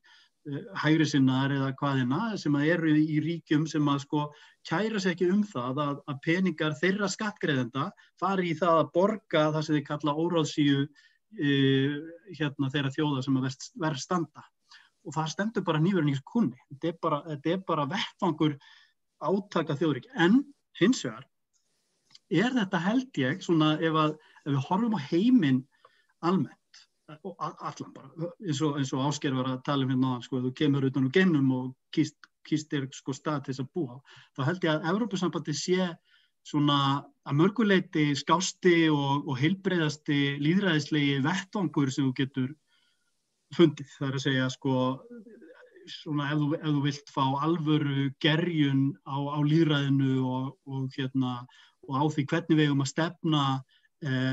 hægrisinnar eða hvaðina, sem eru í ríkjum sem að sko kæra sig ekki það að peningar þeirra skattgreiðenda fari í það að borga það sem þeir kalla óráðsíu þeirra þjóða sem að verð standa. Og það stendur bara nýverinn í kunni. Þetta er bara vettvangur átaka þjóðrík. En hins vegar þetta held ég svona ef við horfum á heiminn almennt og allan bara, eins og Ásgeir var að tala hérna áðan, sko, ef þú kemur utan úr geimnum og kýst þér sko stað til þess að búa á, þá held ég að Evrópusambandið sé svona að mörgu leyti skásti og heilbrigðasti lýðræðislegi vettvangur sem þú getur fundið. Það er að segja sko svona ef þú vilt fá alvöru gerjun á lýðræðinu og á því hvernig við eigum að stefna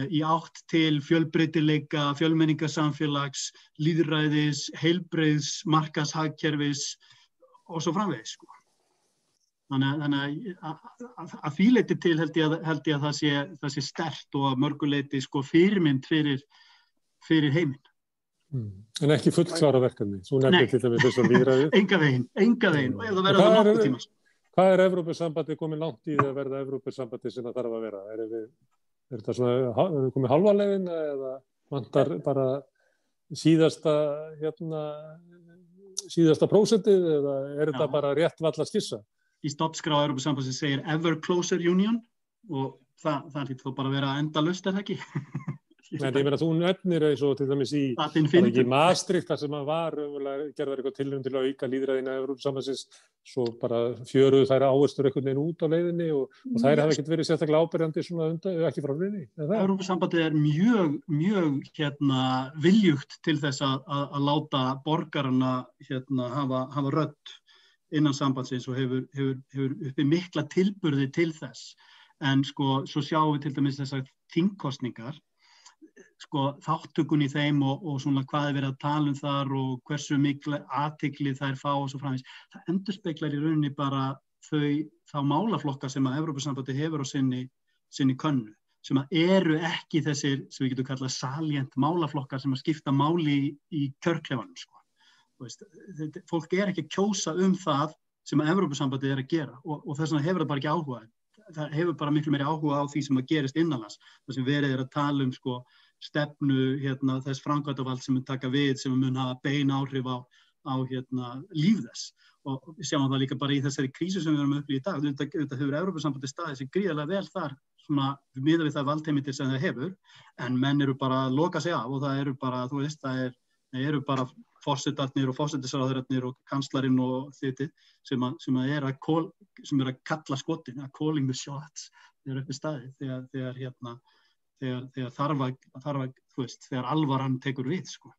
í átt til fjölbreytileika, fjölmenningarsamfélags, lýðræðis, heilbrigðs, markaðshagkerfis og svo framvegis, sko. Þannig að því leyti til held ég að það sé sterkt og að mörgu leyti sko fyrirmynd fyrir heiminn. En ekki fullklára verkefni. Þú nefnir til dæmis þessu lýðræði. Enga veginn. Og ef það verður það nokkuð tíma. Hvað er Evrópusambandið komið langt í að verða Evrópusambandið sem það þarf að vera? Er þetta svona komið halva leiðina eða vantar bara síðasta prósentið eða er þetta bara rétt valla skissa? Í stofnskrá Evrópusambandsins segir Ever Closer Union og það hlýtur þó bara að vera endalaust, er það ekki? Nei, ég meina þú nefnir eins og til dæmis í Maastricht þar sem var gerðar eitthvað tilraun til að auka lýðræðina Evrópusambandsins, svo bara fjöruðu þær áherslur einhvern veginn út á leiðinni og þær hafa ekkert verið sérstaklega áberandi svona undan, ekki frá hruni. Evrópusambandið er mjög viljugt til þess að láta borgarana hafa rödd innan sambandsins og hefur uppi mikla tilburði til þess. En sko, svo sjáum við til dæmis þessar þingkosningar, sko, þáttökun í þeim og svona hvað er verið að tala þar og hversu mikla athygli þær fá og svo framvegis. Það endurspeglar í rauninni bara þá málaflokka sem að Evrópusambandið hefur á sinni könnu, sem að eru ekki þessir, sem við getum kallað salient málaflokkar sem að skipta máli í kjörklefanum, sko. Fólk er ekki að kjósa það sem að Evrópusambandið er að gera og þess vegna hefur það bara ekki áhuga. Það hefur bara miklu meiri áhuga á því sem að gerist innanlands. Það sem verið er að tala sko, stefnu þess framkvæmdarvald sem mun taka við, sem mun hafa bein áhrif á líf þess. Og við sjáum það líka bara í þessari krísu sem við erum uppi í dag. Þetta hefur Evrópusambandið staðið sig gríðarlega vel þar, svona miðað við það valdheimildir sem það hefur, en menn eru bara að loka sig af og það eru bara, þú veist, það eru bara forsetarnir og forsætisráðherrarnir og kanslarinn og þetta sem er að kalla skotin, að calling the shots þegar uppi staðið, þegar þarf að, þú veist, þegar alvaran tekur við, sko.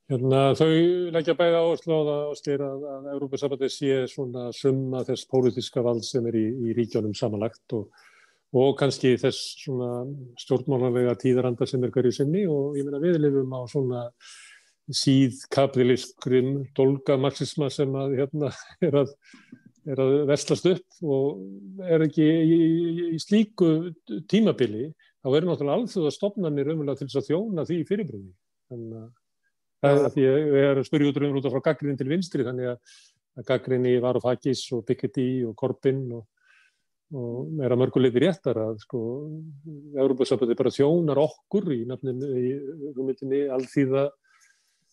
Þau leggja bæði áherslu á það að Evrópusambandið sé svona summa þess pólitíska vald sem er í ríkjunum samanlagt og kannski þess svona stjórnmálalega tíðaranda sem er hverju sinni og ég meina við lifum á svona síðkapitalískrum dólgamarxisma sem að er að verslast upp og er ekki í slíku tímabili, þá eru náttúrulega alþjóðastofnanir raunverulega til þess að þjóna því fyrirbrigði. Þannig að því ég er að spyrja út frá gagnrýni til vinstri, þannig að gagnrýni Varoufakis og Piketty og Corbyn og er að mörgu leyti réttar að sko Evrópusambandið bara þjónar okkur í hugmyndinni alþýða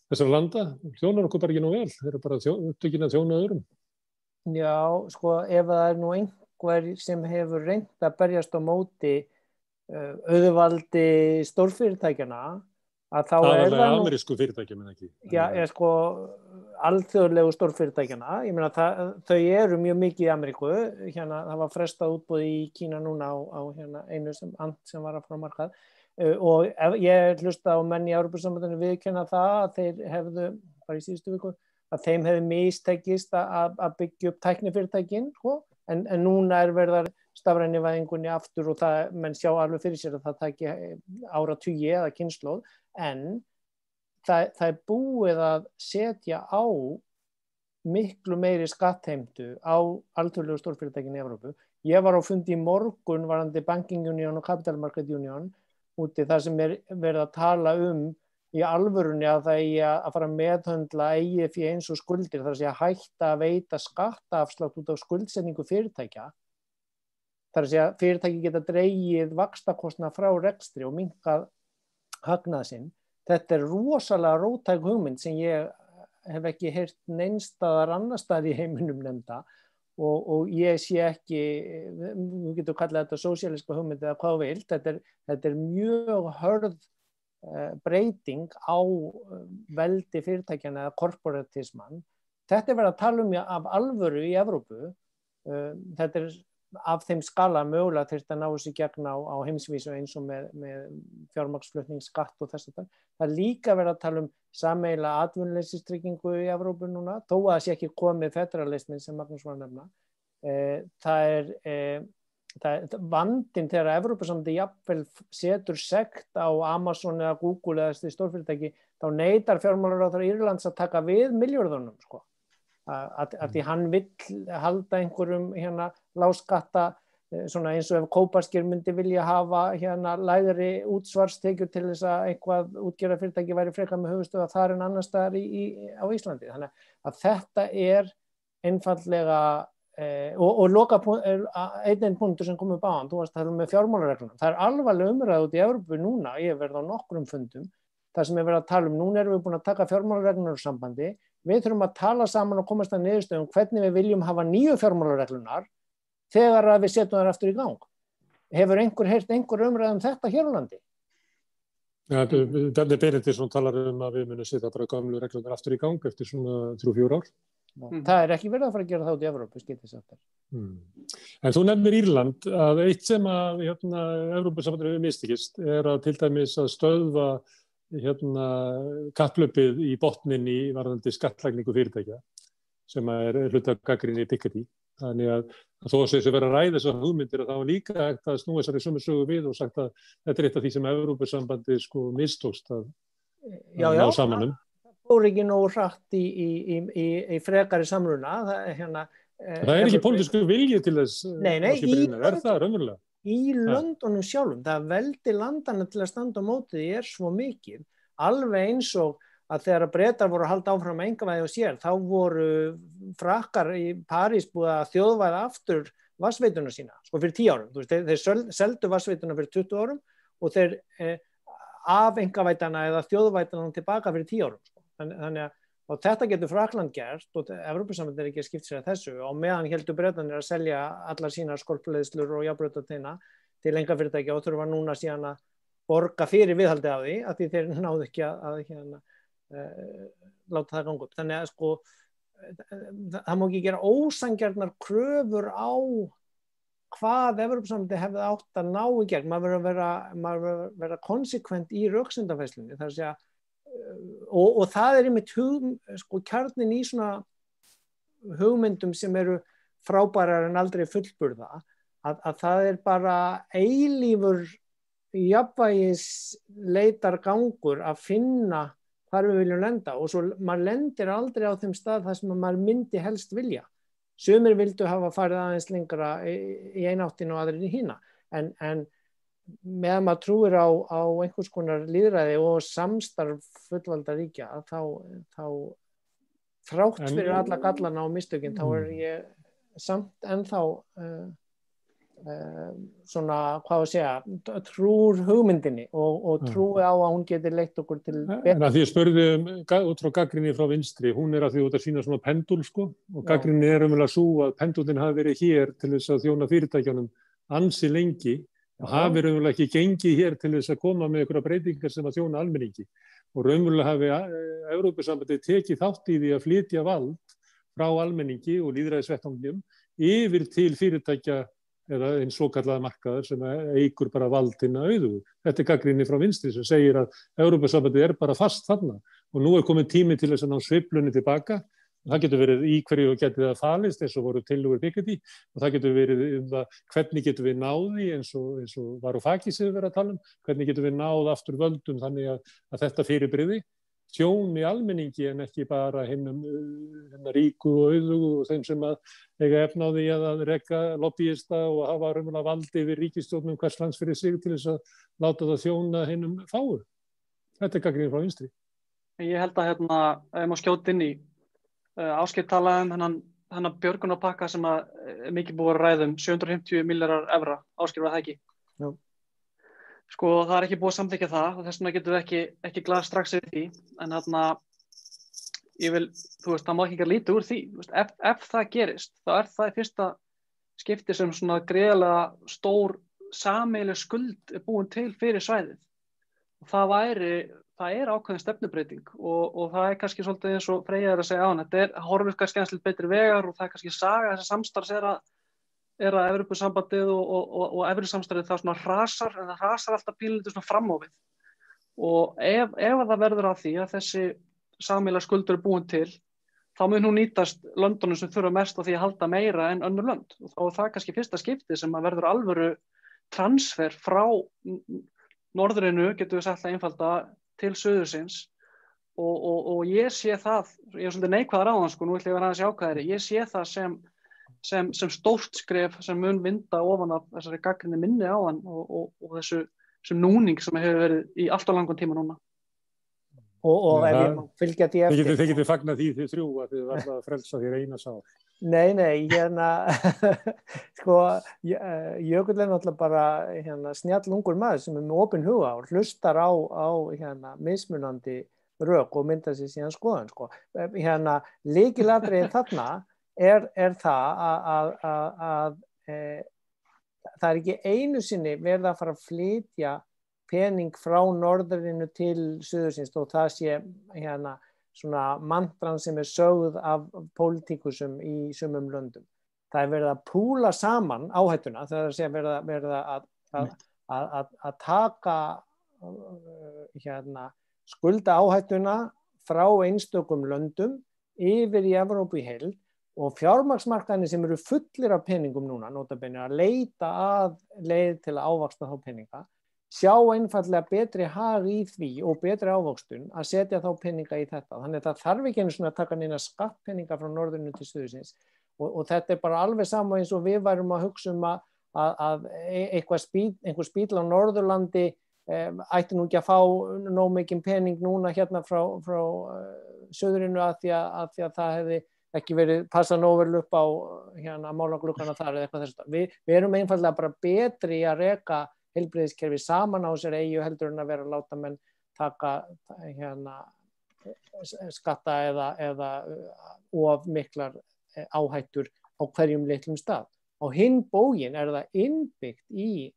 þessara landa, þjónar okkur bara ekki nú vel, þeir eru bara upptökin að þjóna öðrum. Já, sko, ef það er nú einhver sem hefur reynt að berjast á móti auðvaldi stórfyrirtækjana, að þá það nú amerísku fyrirtækjum en ekki. Já, sko alþjóðlegu stórfyrirtækjana, ég meina þau eru mjög mikið í Ameríku, hérna það var frestað útboð í Kína núna á hérna einu sem var að frá markað og ég hlusta á menn í Evrópusambandinu viðurkenna það að þeir hefðu, bara í síðustu viku, að þeim hefði mistekist að byggja upp tæknifyrirtækin, sko, en núna verið að stafræni væðingunni aftur og það, menn sjá alveg fyrir sér að það taki áratugi eða kynslóð, en það búið að setja á miklu meiri skattheimtu á alþjóðlegu stórfyrirtækin í Evrópu. Ég var á fundi í morgun varðandi Banking Union og Capital Market Union úti þar sem verið að tala í alvörunni að það eigi að fara að meðhöndla eigið fé eins og skuldir, þar að segja hætta að veita skattaafslátt út á skuldsetningu fyrirtækja. Þar að segja fyrirtæki geta dregið vaxtakostnað frá rekstri og minnkað hagnað sinn. Þetta rosalega róttæk hugmynd sem ég hef ekki heyrt neinstaðar annar stað í heiminum nefnda og ég sé ekki, við getum kallað þetta sósíalíska hugmynd eða hvað þú vilt, þetta er mjög hörð breyting á veldi fyrirtækjana eða korporatisman. Þetta verið að tala af alvöru í Evrópu, þetta af þeim skala mögulega þurft að ná þessu gegn á heimsvísu eins og með fjármagnsflutningsskatt og þess að það líka verið að tala sameiginlega atvinnuleysistryggingu í Evrópu núna, þó að það sé ekki komið federalismin sem Magnús var að nefna. Það vandinn þegar Evrópusambandið jafnvel setur sekt á Amazon eða Google eða þessi stórfyrirtæki, þá neitar fjármálaráðherra Írlands að taka við milljörðunum, sko. Að því hann vill halda einhverjum hérna lágskatta, svona eins og ef Kópasker myndi vilja hafa hérna lægri útsvarstekjur til þess að eitthvað útgerðarfyrirtæki væri frekar með höfuðstöð þar en annars staðar á Íslandi. Þannig að þetta einfaldlega og loka einn punktur sem kom upp áðan, þú varst að tala með fjármálaregluna. Það alvarleg umræða út í Evrópu núna, ég hef verið á nokkrum fundum, þar sem ég verið að tala núna erum við búin að taka fjármálareglunar úr sambandi, við þurfum að tala saman og komast að niðurstöðum hvernig við viljum hafa nýju fjármálareglunar þegar við setjum þær aftur í gang. Hefur heyrt einhver umræða þetta hér á landi? Ja, Bjarni Benediktsson talar að við munum setja bara gömlu reglunar aftur í gang eftir svona 3-4 ár. Það ekki verið að fara að gera það út í Evrópu, skiltið sagt. En þú nefnir Írland að eitt sem að Evrópusambandinu hefur mistekist að til dæmis að stöðva kapphlaupið í botninn í varðandi skattlagningu fyrirtækja sem hluta gagnrýni Piketty. Þannig að þó að þessu vera að ræða þessar hugmyndir að það var líka hægt að snúa þessari sömu sögu við og sagt að þetta eitt af því sem Evrópusambandið mistókst að ná saman Það fór ekki nógu hratt í frekari samruna. Það ekki pólitískur vilji til þess. Nei, það raunverulega? Í löndunum sjálfum, það veldi landana til að standa á móti því svo mikið, alveg eins og að þegar Bretar voru að halda áfram með einkavæði og sér, þá voru Frakkar í París búið að þjóðvæða aftur vatnsveituna sína, sko fyrir 10 árum. Þeir seldu vatnsveituna fyrir 20 árum og þeir af einkavætana eða þjóðvætana tilbaka fyrir 10 árum. Sko. Þannig að þetta getur Frakkland gert og Evrópusambandið ekki að skipta sér að þessu og meðan heldur Bretarnir að selja allar sínar skolpleiðslur og járnbrautarteina til einkafyrirtækja og þurfa núna síðan að borga fyrir viðhaldi af því að því þeir náðu ekki að láta það ganga upp. Þannig að sko það má ekki gera ósanngjarnar kröfur á hvað Evrópusambandið hefði átt að ná í gegn. Maður verður að vera konsekvent í röksemdafærslunni, þar að segja og það einmitt kjarnin í svona hugmyndum sem eru frábærar en aldrei fullburða að það bara eilífur jafnvægis leitar gangur að finna hvar við viljum lenda og svo maður lendir aldrei á þeim stað þar sem maður myndi helst vilja. Sumir vildu hafa farið aðeins lengra í eina áttina og aðrir í hina en meðan maður trúir á einhvers konar lýðræði og samstarf fullvalda ríkja þá þrátt fyrir alla gallana og mistökin þá ég samt ennþá svona, hvað að segja, trúr hugmyndinni og trúi á að hún geti leitt okkur til betur. En að því ég spurði út frá gagnrýni frá vinstri, hún að því út að sína svona pendul sko og gagnrýni umverulega svo að pendulin hafi verið hér til þess að þjóna fyrirtækjunum ansi lengi og hafi raunverulega ekki gengið hér til þess að koma með einhverja breytingar sem að þjóna almenningi og raunverulega hafi Evrópusambandið tekið þátt í því að flytja vald frá almenningi og lýðræðisvettvangnum yfir til fyrirtækja eða einn svokallaða markaðar sem eykur bara valdina auðugu. Þetta gagnrýni frá vinstri sem segir að Evrópusambandið bara fast þarna og nú komið tími til þess að ná sveiflunni tilbaka. Það getur verið í hverju og getið það falist eins og voru tillögur Piketty og það getur verið það hvernig getum við náði eins og Varoufakis hefur verið að tala hvernig getum við náð aftur völdum þannig að þetta fyrirbrigði tjóni almenningi en ekki bara hinnum ríku og auðugu og þeim sem að eiga efna á því að reka lobbyista og hafa raunverulega valdi yfir ríkisstjórnum hvers lands fyrir sig til þess að láta það þjóna hinnum fáu. Þetta gagnrýni frá vinstri. Ég held að ef maður skjóti inn í Ásgeir talaði hennan björgunarpakka sem að mikið búið að ræða 750 milljarðar evra, Ásgeir var það ekki? Já. Sko það ekki búið að samþykkja það og þess vegna getum við ekki glaðst strax yfir því, en það má ekki lítið úr því, ef það gerist, þá það í fyrsta skipti sem svona gríðarlega stór sameiginleg skuld búin til fyrir svæðið og það ákveðin stefnubreyting og það kannski svolítið eins og Freyja að segja á hann, þetta horfir kannski aðeins betri vegar og það kannski saga þessa samstarfs að Evrópusambandið og Evrópusamstarfið það svona hrasar, en það hrasar alltaf pínlítið svona fram á við og ef það verður að því að þessi sameiginlega skuldur búin til, þá mun hún nýtast löndunum sem þurfa mest á því að halda meira en önnur lönd og það kannski fyrsta skipti sem að verður alvöru transfer frá norðrinu, getum við sagt það einfalda, til suðursins og ég sé það, ég svolítið neikvæðar á þann sko, nú ætlum ég að vera aðeins jákvæðari, ég sé það sem stórt skref sem mun vinda ofan af þessari gagnrýni minni á þann og þessu núning sem hefur verið í allt og langan tíma núna. Og ef ég fylgja því eftir. Þið getið fagnað því þið þrjú að þið verða að frelsa þér eina sá. Nei, sko, Jökull náttúrulega bara snjall ungur maður sem með opinn huga og hlustar á mismunandi rök og mynda sér síðan skoðun, sko. Lykilatriðið þarna það að það ekki einu sinni verið að fara að flytja pening frá norðrinu til suðursins og það sé svona mantran sem sögð af pólitíkusum í sumum löndum. Það verið að púla saman áhættuna, það sé verið að taka skulda áhættuna frá einstökum löndum yfir í Evrópu í heild og fjármagnsmarkaðinni sem eru fullir af peningum núna, notabene að leita að leið til að ávaxta þá peninga, sjá einfallega betri hag í því og betri ávöxtun að setja þá peninga í þetta. Þannig að það þarf ekki einu svona að taka neina skattpeninga frá norðrinu til suðursins og þetta bara alveg sama eins og við værum að hugsa að einhver spíll á Norðurlandi ætti nú ekki að fá nóg mikinn pening núna frá suðrinu að því að það hefði ekki verið passa nóg vel upp á málaglukkana þar eða eitthvað þess. Við erum einfallega bara betri að reka heilbrigðiskerfi saman á sér eigi heldur en að vera að láta menn taka skatta eða of miklar áhættur á hverjum litlum stað. Á hinn bóginn það innbyggt í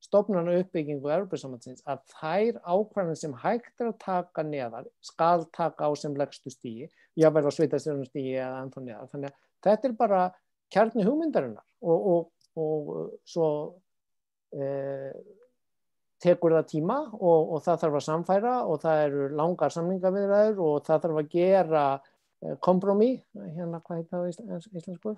stofnana uppbyggingu Evrópusambandsins að þær ákvarðanir sem hægt að taka neðar skal taka á sem lægstu stigi, jafnvel á sveitarstjórnarstigi eða ennþá neðar. Þannig að þetta bara kjarni hugmyndarinnar og svo tekur það tíma og það þarf að samfæra og það eru langar samningaviðræður og það þarf að gera kompromi, hvað heit það íslensku?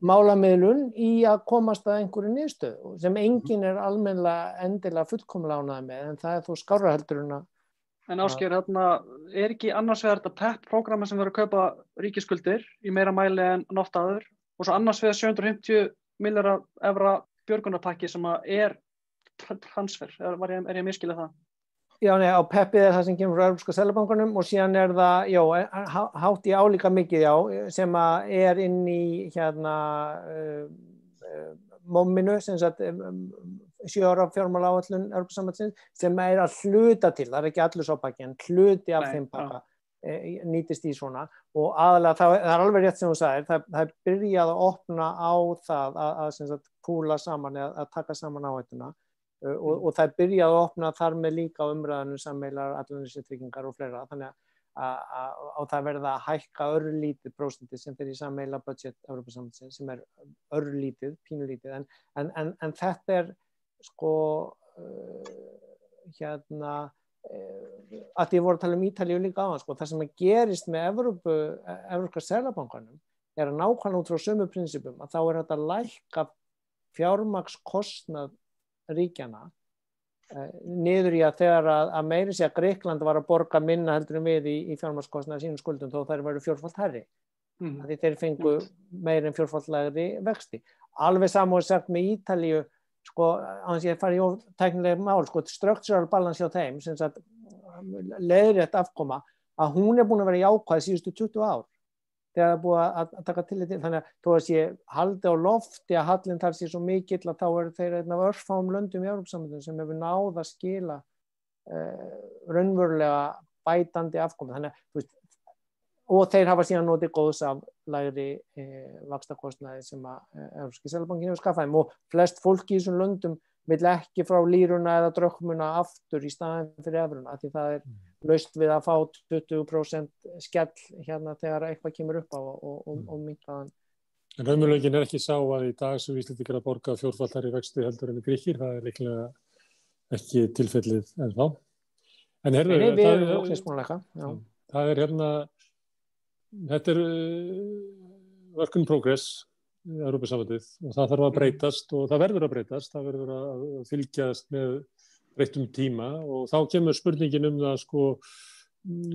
Málamiðlun í að komast að einhverju niðurstöðu sem enginn almennilega endilega fullkomlega ánægður með, en það þó skárra heldur en að. En Ásgeir, ekki annars vegar þetta PEP-prógrammi sem verður að kaupa ríkisskuldir í meira mæli en oft áður og svo annars vegar 750 milljarðar evra björgunarpakki sem transfer, er ég miskilið það? Já, nei, á PEP-ið það sem kemur frá Evrópska seðlabankanum og síðan það, hátt í álíka mikið, sem inn í MOM-inu, sem sagt 7 ára fjármálaáætlun Evrópusambandsins, sem að hluta til, það ekki allur sá pakki, en hluti af þeim pakka, nýtist í svona og aðalega það alveg rétt sem þú sagðir, það byrjað að opna á það að sem sagt púla saman eða að taka saman áhættuna og það byrjað að opna þar með líka á umræðinu sameiginlegar atvinnuleysistryggingar og fleira, þannig að það verða að hækka örlítið prósentið sem fyrir í sameiginlega budget Evrópusambandsins sem örlítið, pínulítið en þetta sko að ég voru að tala Ítalíu líka á sko, það sem gerist með Evrópska seðlabankanum að nákvæmlega út frá sömu prinsipum að þá þetta að lækka fjármagnskostnað ríkjana niður í að þegar að meiri sé að Grikkland var að borga minna heldur en við í fjármagnskostnaði sínum skuldum þó þær væru fjórfalt hærri því þeir fengu meir en fjórfaltlegri vexti. Alveg samúið sagt með Ítalíu sko, annars ég fari í tæknileg mál, sko, structural balance hjá þeim, sem sagt leiðrétt afkoma, að hún búin að vera jákvæð síðustu 20 ár, þegar það búið að taka tillit til, þannig að þó að sé haldi á lofti að hallinn þar sé svo mikill að þá þeir einn af örfáum löndum í Evrópusambandinu sem hefur náð að skila raunverulega bætandi afkoma, þannig að, þú veist, og þeir hafa síðan notið góðs af lægri vaxtakostnaði sem að Evrópski seðlabankinn hefur skaffað þeim og flest fólk í þessum löndum vill ekki frá líruna eða drökmuna aftur í staðinn fyrir evruna því það laust við að fá 20% skell hérna þegar eitthvað kemur upp á og minnkaðan. En raunveruleikinn ekki sá að í dag sem Íslendingar að borga fjórfaldari vexti heldur en Grikkir, það líklega ekki tilfellið ennþá. En það hérna þetta work in progress Evrópusambandið og það þarf að breytast og það verður að fylgjast með breyttum tíma og þá kemur spurningin það sko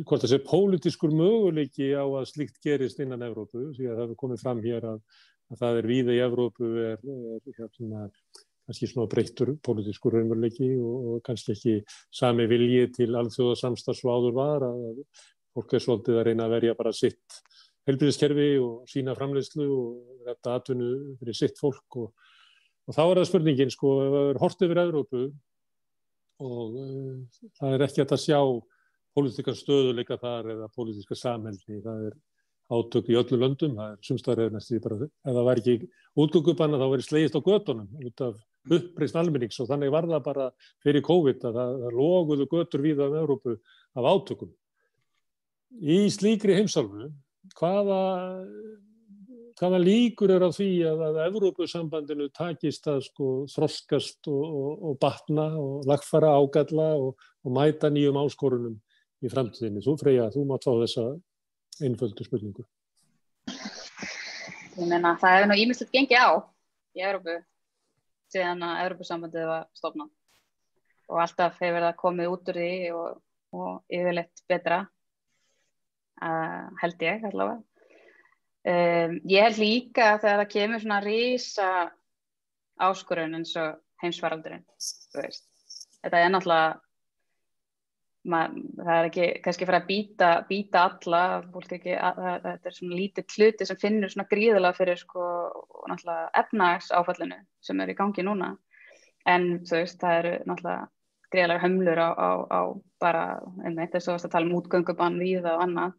hvort það sé pólitískur möguleiki á að slíkt gerist innan Evrópu því að það hefur komið fram hér að það víða í Evrópu kannski svona breyttur pólitískur raunveruleiki og kannski ekki sami vilji til alþjóðasamstarfs og áður var að fólk svolítið að reyna að verja bara sitt heilbrigðiskerfi og sína framleiðslu og þetta atvinnu fyrir sitt fólk og þá það spurningin sko, ef það horft yfir Evrópu og það ekki hægt að sjá pólitískan stöðuleika þar eða pólitíska samheldni, það átök í öllum löndum, það sums staðar næstum því bara, ef það væri ekki útgöngubanna þá væri slegist á götunum út af uppreisn almennings og þannig var það bara fyrir COVID að það loguðu götur víða um Evrópu af átökum. Í slíkri heimsálfu, hvaða líkur á því að Evrópusambandinu takist að sko þroskast og batna og lagfæra ágalla og mæta nýjum áskorunum í framtíðinni? Þú Freyja, þú mátt fá þessa einföldu spurningu. Ég meina, það hefur nú ýmislegt gengið á í Evrópu síðan að Evrópusambandið var stofnað og alltaf hefur það komið út úr því og yfirleitt betra. Held ég allavega. Ég held líka þegar það kemur svona risa áskorun eins og heimsfaraldurinn, þú veist. Þetta náttúrulega, það ekki kannski fyrir að býta alla, fólk ekki, þetta svona lítið hluti sem finnur svona gríðarlega fyrir sko náttúrulega efnahagsáfallinu sem í gangi núna. En þú veist, það náttúrulega gríðarlega hömlur á bara, þess að tala útgöngubann víða og annað.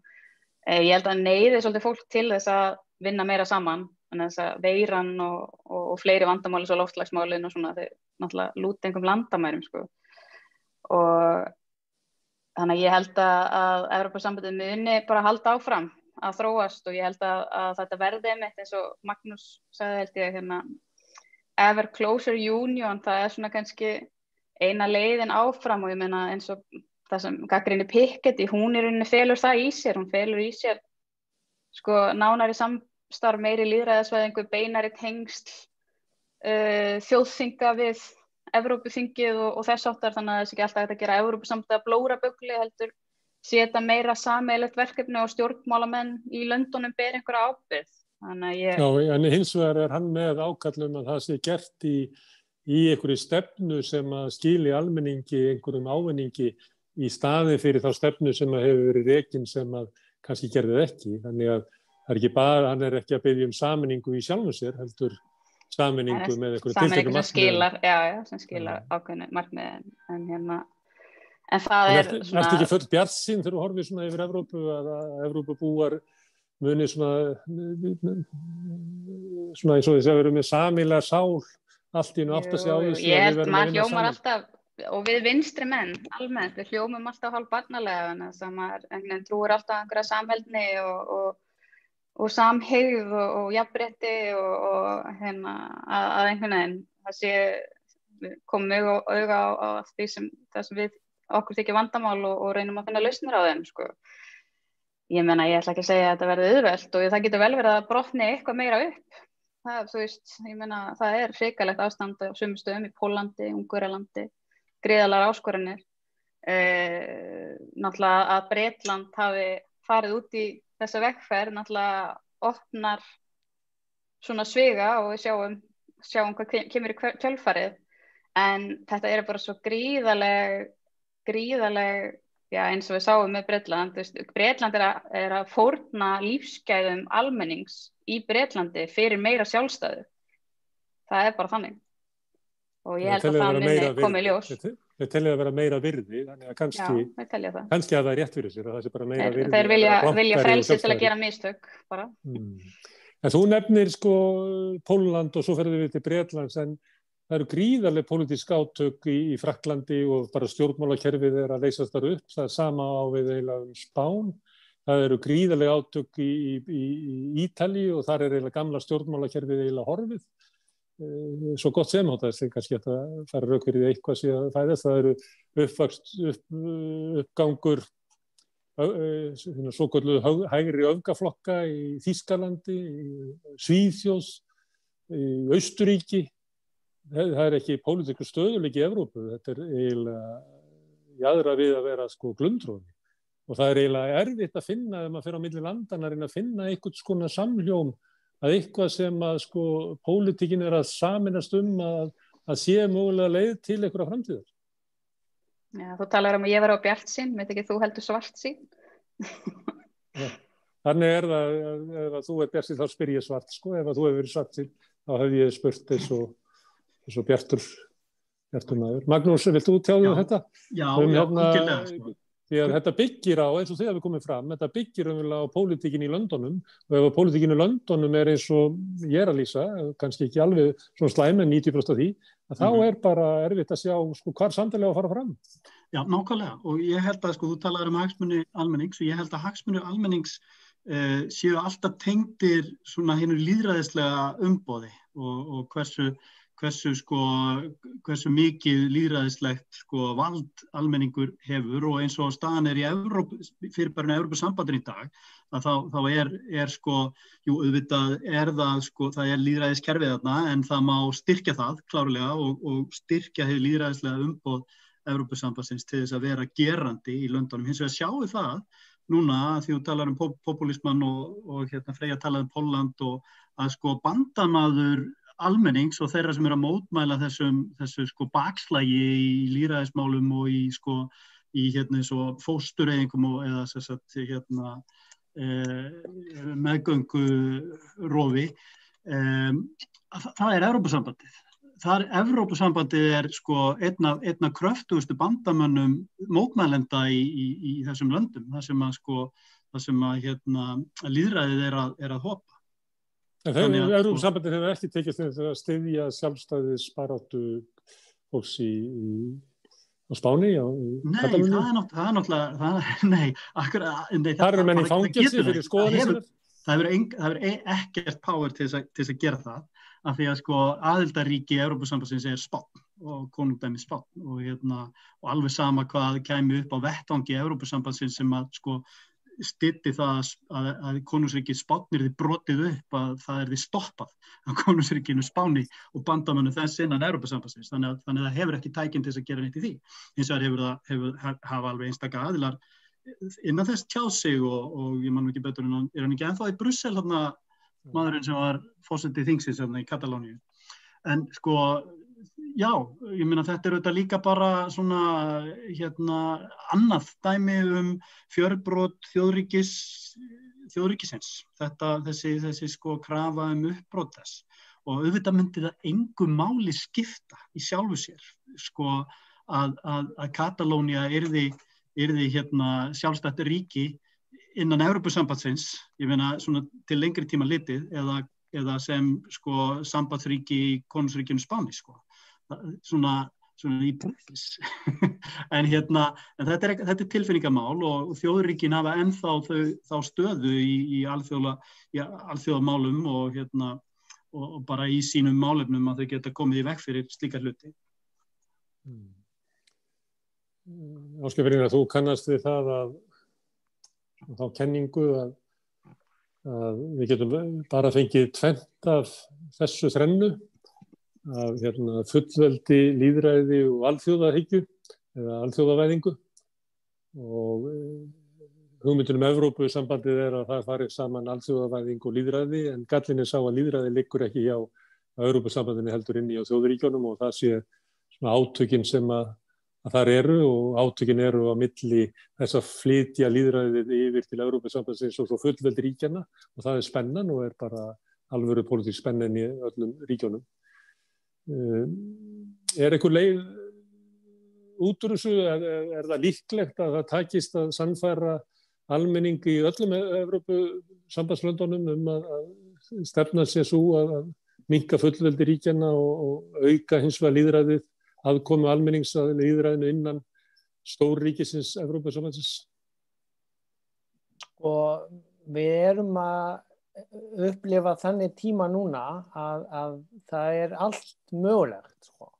Ég held að neyði svolítið fólk til þess að vinna meira saman, en þess að veiran og fleiri vandamáli svo loftslagsmálin og svona, þeir náttúrulega lúta einhverjum landamærum, sko. Og þannig að ég held að Evrópusambandið muni bara halda áfram að þróast og ég held að þetta verði einmitt eins og Magnús sagði held ég hérna, ever closer union, það svona kannski eina leiðin áfram og ég meina eins og það sem gagnrýni Piketty, hún í rauninni felur það í sér, hún felur í sér sko nánari samstarf, meiri lýðræðisvæðingu, beinari tengsl þjóðþinga við Evrópuþingið og þess áttar, þannig að það ekki alltaf hægt að gera Evrópusambandið að blóra bugli, heldur setja meira sameiginlegt verkefni og stjórnmálamenn í löndunum ber einhverja ábyrgð. Þannig að Já, en hins vegar hann með ákallum að það sé gert í einhverju stefnu sem að skili almenningi einhverjum ávinningi í staði fyrir þá stefnu sem að hefur verið rekin sem að kannski gerði ekki. Þannig að það ekki bara, hann ekki að biðja sameiningu í sjálfum sér, heldur sameiningu með einhverju tilteknu markmiðum. Sem skilar ákveðnu markmiðum. En hérna, En það ertu ekki full bjartsýn þegar þú horfir svona yfir Evrópu að Evrópubúar muni svona eins og þess að vera með sameiginlega sál allt í einu átt að segja á þessu. Ég held maður hljómar alltaf, og við vinstri menn almennt, við hljómum alltaf hálf barnalega sem maður trúir alltaf einhverja samheldni og samhygð og jafnrétti og að einhvern veginn það sé komum auga á því sem við okkur þykir vandamál og reynum að finna lausnir á þeim, sko. Ég meina, ég ætla ekki að segja að þetta verði auðvelt og það getur vel verið að brotni eitthvað meira upp. Það, þú veist, ég meina, það hrikalegt ástand á sumum stöðum í Póllandi, Ungverjalandi, gríðarlegar áskoranir. Náttúrulega að Bretland hafi farið út í þessa vegferð, náttúrulega opnar svona sviga og við sjáum hvað kemur í kjölfarið. En þetta bara svo gríðarleg, já, eins og við sáum með Bretland. Bretland að fórna lífsgæðum almennings í Bretlandi fyrir meira sjálfstæðu. Það bara þannig. Og ég held að það muni komið í ljós. Þeir telja að vera meira virði, þannig að kannski að það rétt fyrir sér, að það sé bara meira virði. Þeir vilja frelsi til að gera mistök, bara. En þú nefnir, sko, Pólland og svo ferðum við til Bretlands, en það eru gríðarleg pólitísk átök í Frakklandi og bara stjórnmálakerfið að leysast þar upp. Það sama á við eiginlega Spán. Það eru gríðarleg átök í Ítalíu og þar eiginlega gamla stjórnmálakerfið eiginlega horfið. Svo gott sem á þessi, kannski að það fara rauk fyrir eitthvað síðan fæðast. Það eru uppgangur svokölluðu hægri öfgaflokka í Þýskalandi, í Svíþjóð, í Austurríki. Það ekki pólitískur stöðuleiki í Evrópu, þetta eiginlega jaðra við að vera sko glundroði. Og það eiginlega erfitt að finna, ef maður fer á milli landanna, að finna einhvern skona samhljóm að eitthvað sem að sko pólitíkin að sameinast að sé mögulega leið til einhverja framtíðar. Já, þú talar að ég var á bjartsýn, veit ekki þú heldur svartsýn. Ja, þannig það, ef þú bjartsýn þá spyr ég svart, sko, ef þú hefur verið svartsýn þá hef ég spurt eins og bjartur maður. Magnús, vilt þú tjáðu þetta? Já, algjörlega, sko. Því að þetta byggir á, eins og þegar við komum fram, þetta byggir á pólitíkin í Londonum og ef pólitíkin í Londonum eins og ég að lýsa, kannski ekki alveg svona slæm en 90% af því, að þá bara erfitt að sjá sko, hvar samtalið á að fara fram. Já, nákvæmlega. Og ég held að sko, þú talaður hagsmuni almennings og ég held að hagsmuni almennings séu alltaf tengdir svona hinu lýðræðislega umboði og hversu mikið lýðræðislegt sko vald almenningur hefur og eins og staðan í fyrirbærinu Evrópusambandinu í dag að þá sko, jú auðvitað það sko, það lýðræðiskerfið þarna en það má styrkja það klárlega og styrkja hið lýðræðislega umboð Evrópusambandsins til þess að vera gerandi í löndunum. Hins vegar sjáum við það núna því þú talar populismann og Freyja talaði Pólland og að sko bandamaður almennings og þeirra sem að mótmæla þessu sko bakslægi í lýðræðismálum og í sko í svo fóstureyðingum og eða sem sagt meðgöngurofi það Evrópusambandið. Evrópusambandið sko einn af kröftugustu bandamönnum mótmælenda í þessum löndum þar sem að lýðræðið að hopa. En Evrópusambandið hefur ekki tekist að styðja sjálfstæðisbaráttu fólks á Spáni á Katalóníu? Nei, það er náttúrulega, þar eru menn í fangelsi fyrir skoðanir. Það hefur ekkert power til þess að gera það, af því að sko aðildarríki Evrópusambandsins Spánn og konungdæmi Spánn og alveg sama hvað kæmi upp á vettvangi Evrópusambandsins sem að sko styddi það að konungsríkið Spánn yrði brotið upp að það yrði stoppað af konungsríkinu Spáni og bandamönnum þess innan Evrópusambandsins. Þannig að það hefur ekki tækinn til þess að gera neitt í því. Hins vegar hafa alveg einstaka aðilar innan þess tjáð sig og ég man ekki betur en hann ekki ennþá í Brussel maðurinn sem var forseti þingsins í Katalóníu. En sko já, ég meina þetta auðvitað líka bara svona annað dæmi fjörbrot þjóðríkisins. Þessi sko krafa uppbrot þess og auðvitað myndi það engu máli skipta í sjálfu sér sko að Katalónía yrði hérna sjálfstætt ríki innan Evrópusambandsins, ég meina svona til lengri tíma litið eða sem sko sambandsríki í konungsríkinu Spáni sko. Svona í búðis. en þetta er tilfinningamál og þjóðríkin hafa ennþá þá stöðu í alþjóðamálum og bara í sínum málefnum að þau geta komið í veg fyrir slíkar hluti. Ásgeir Brynjar, þú kannast við það að þá kenningu að við getum bara fengið tvennt af þessu þrennu af fullveldi, lýðræði og alþjóðahyggju eða alþjóðavæðingu og hugmyndin Evrópusambandið að það fari saman alþjóðavæðing og lýðræði en gallinn sá að lýðræði liggur ekki hjá Evrópusambandinu heldur inni á þjóðríkjunum og það sé svona átökin sem að þar eru og átökin eru á milli þess að flytja lýðræðið yfir til Evrópusambandsins og svo fullveldi ríkjanna og það er spennan og er bara alvöru pólitísk spennan í öllum ríkjunum. Einhver leið út úr þessu, er það líklegt að það takist að sannfæra almenning í öllum Evrópusambandslöndunum að stefna sér svo að minnka fullveldi ríkjanna og auka hins vegar lýðræðið, aðkomu almennings að lýðræðinu innan stórríkisins Evrópusambandsins? Og við erum að upplifa þannig tíma núna að það er allt mögulegt. Sko.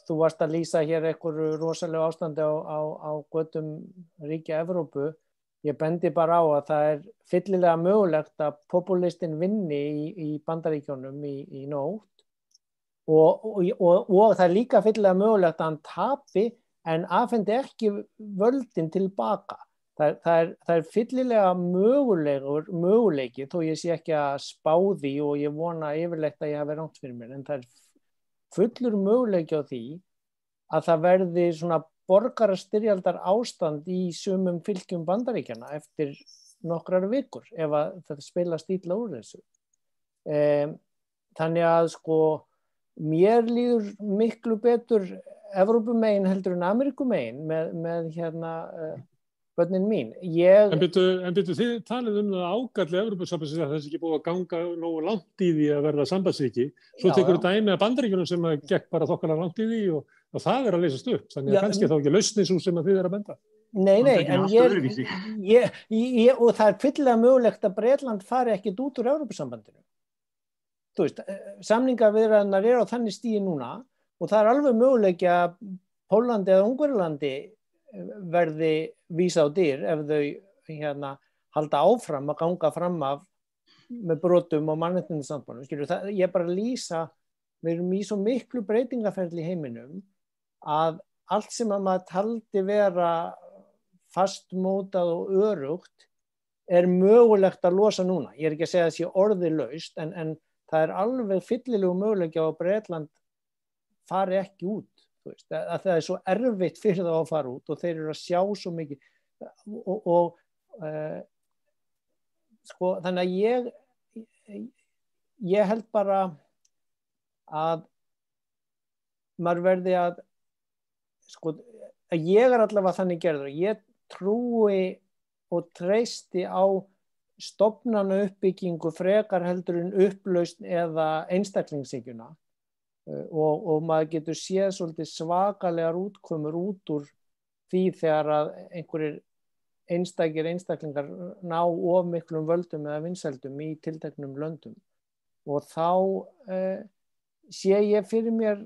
Þú varst að lýsa hér einhverju rosalega ástandi á götum ríkja Evrópu. Ég bendi bara á að það er fyllilega mögulegt að popúlistin vinni í Bandaríkjunum í nótt og það er líka fyllilega mögulegt að hann tapi en afhendi ekki völdin tilbaka. Það er fyllilega möguleiki þó ég sé ekki að spá því og ég vona yfirleitt að ég hafi rangt fyrir mér en það er fullur möguleiki á því að það verði svona borgarastyrjaldar ástand í sumum fylkjum Bandaríkjanna eftir nokkrar vikur ef að þetta spilast illa úr þessu. Þannig að sko mér líður miklu betur Evrópumegin heldur en Ameríkumegin með börnin mín. En byrju þið talið það ágalli Evrópusambandsins að þessi ekki búið að ganga nógu langt í því að verða sambandsríki. Svo tekur dæmi að Bandaríkjunum sem gekk bara þokkalega langt í því og það að leysast upp. Þannig að kannski þá ekki lausnin svo sem að þið að benda. Nei, en og það er fyllilega mögulegt að Bretland fari ekkert út úr Evrópusambandinu. Þú veist, samningaviðræðurnar eru á þannig stigi núna og það er alveg möguleiki að Pólandi eða Ungverjalandi verði vísa á dyr ef þau halda áfram að ganga fram af með brotum og mannréttindasambandinu. Ég er bara að lýsa, við erum í svo miklu breytingaferli í heiminum að allt sem að maður taldi vera fastmótað og örugt er mögulegt að losa núna. Ég er ekki að segja að það sé orðilaust en það er alveg fyllilegu möguleiki á að Bretland fari ekki út. Að það er svo erfitt fyrir það að fara út og þeir eru að sjá svo mikið sko, þannig að ég held bara að maður verði að sko, að ég er allavega þannig gerður ég trúi og treysti á stofnana uppbyggingu frekar heldur en upplausn eða einstaklingshyggjuna og maður getur séð svolítið svakalegar útkomur út úr því þegar að einhverjir einstaklingar ná of miklum völdum eða vinsældum í tilteknum löndum og þá sé ég fyrir mér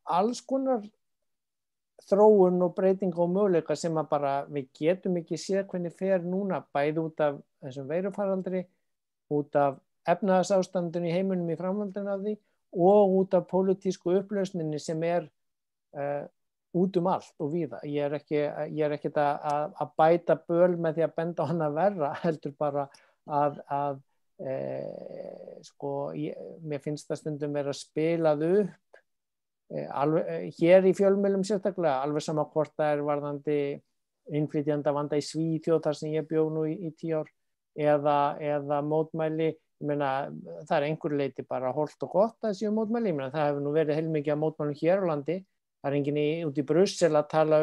alls konar þróun og breyting og möguleika sem að bara við getum ekki séð hvernig fer núna bæði út af þessum veirufaraldri, út af efnahagsástandinu í heiminum í framhaldinu af því og út af pólitísku upplausninni sem út allt og víða. Ég er ekki að bæta böl með því að benda á hana verra, heldur bara að mér finnst það stundum vera spilað upp hér í fjölmiðlum sérstaklega, alveg sama hvort það er varðandi innflytjendavanda í Svíþjóð þar sem ég bjó nú í 10 ár eða mótmæli. Ég meina, það er einhver leiti bara holt og gott að séu mótmæli. Ég meina, það hefur nú verið heilmikið að mótmælum hér á landi það enginn út í Brussel að tala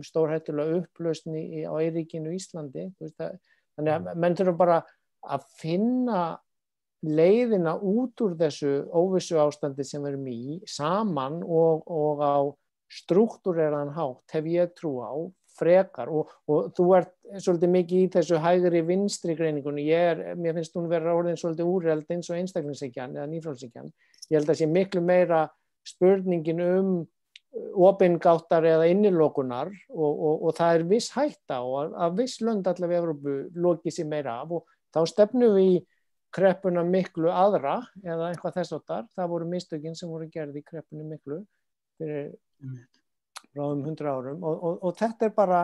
stórhættulega upplausn á eyríkinu Íslandi. Þannig að menn þurfa bara að finna leiðina út úr þessu óvissu ástandi sem við erum í saman og á strúktúreraðan hátt hef ég trú á frekar og þú ert svolítið mikið í þessu hægri vinstri greiningunni. Mér finnst hún vera orðin svolítið úreld eins og einstaklingshyggjan eða nýfrjálshyggjan. Ég held að sé miklu meira spurningin opingáttar eða innilokunar og það viss hætta og að viss lönd allavega í Evrópu loki sér meira af og þá stefnum við í kreppuna miklu aðra eða eitthvað þess áttar. Það voru mistökin sem voru gerð í kreppunni miklu fyrir frá 100 árum og þetta bara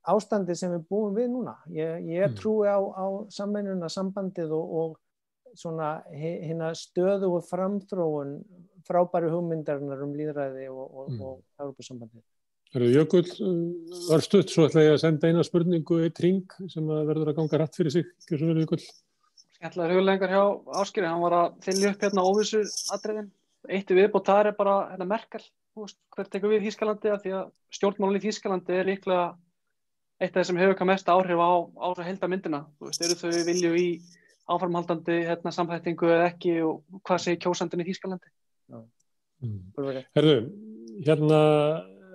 ástandi sem við búum við núna. Ég trúi á samvinnuna, sambandið og svona hérna stöðugu framþróun frábæru hugmyndarinnar lýðræði og Evrópusambandið. Jökull, örstutt, svo ætla ég að senda eina spurningu eitt hring sem verður að ganga rætt fyrir sig. Hversu verður Jökull? Skemmtilegar hugleiðingar hjá Ásgeiri, hann var að þylja upp hérna óvissu atriðin. Eitt viðbót þar bara hérna Merkel, hver tekur við Þýskalandi af því að stjórnmálin í Þýskalandi líklega eitt af þeir sem hefur hvað mest áhrif á heildarmyndina. Eru þau vilju í áframhaldandi samþættingu eða ekki og hvað segir kjósandinn í Þýskalandi? Herðu, hérna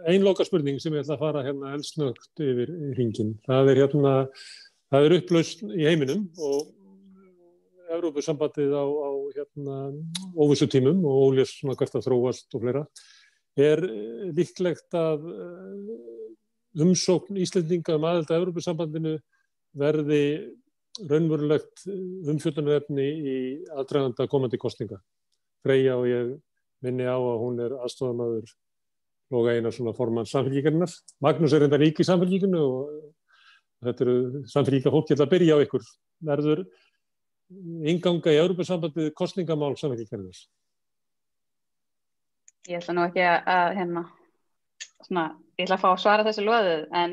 ein loka spurning sem ég ætla að fara hérna eldsnöggt yfir hringinn. Það er upplausn í heiminum og Evrópusambandið á óvissutímum og óljós hvert að þróast og fleira. Líklegt að umsókn Íslendinga aðild að Evrópusambandinu verði raunverulegt umfjöllunarefni í aðdraganda komandi kosninga. Freyja og ég minni á að hún aðstofamaður Loga Einarssonar formanns Samfylkingarinnar. Magnús reyndar líka í Samfylkinginu og þetta Samfylkingafólk að byrja á ykkur. Verður innganga í Evrópusambandið kosningamál Samfylkingarinnar? Ég ætla nú ekki að ég ætla að fá að svara þessu loðu en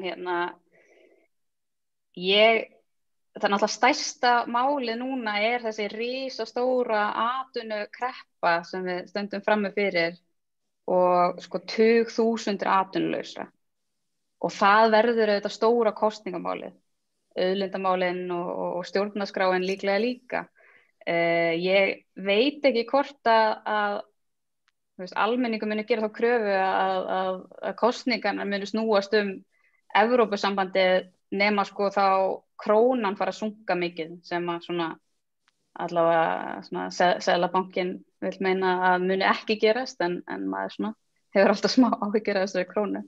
það náttúrulega stærsta málið núna þessi risastóra atvinnukreppa sem við stöndum frammi fyrir og tugþúsundir atvinnulausra og það verður auðvitað stóra kosningamálið, auðlindamálin og stjórnarskráin líklega líka. Ég veit ekki hvort að almenningur muni gera þá kröfu að kosningarnar muni snúast Evrópusambandið nema þá krónan fara að sunka mikið sem að allavega Seðlabankinn vill meina að muni ekki gerast en maður hefur alltaf smá áhyggjur af þessari krónu.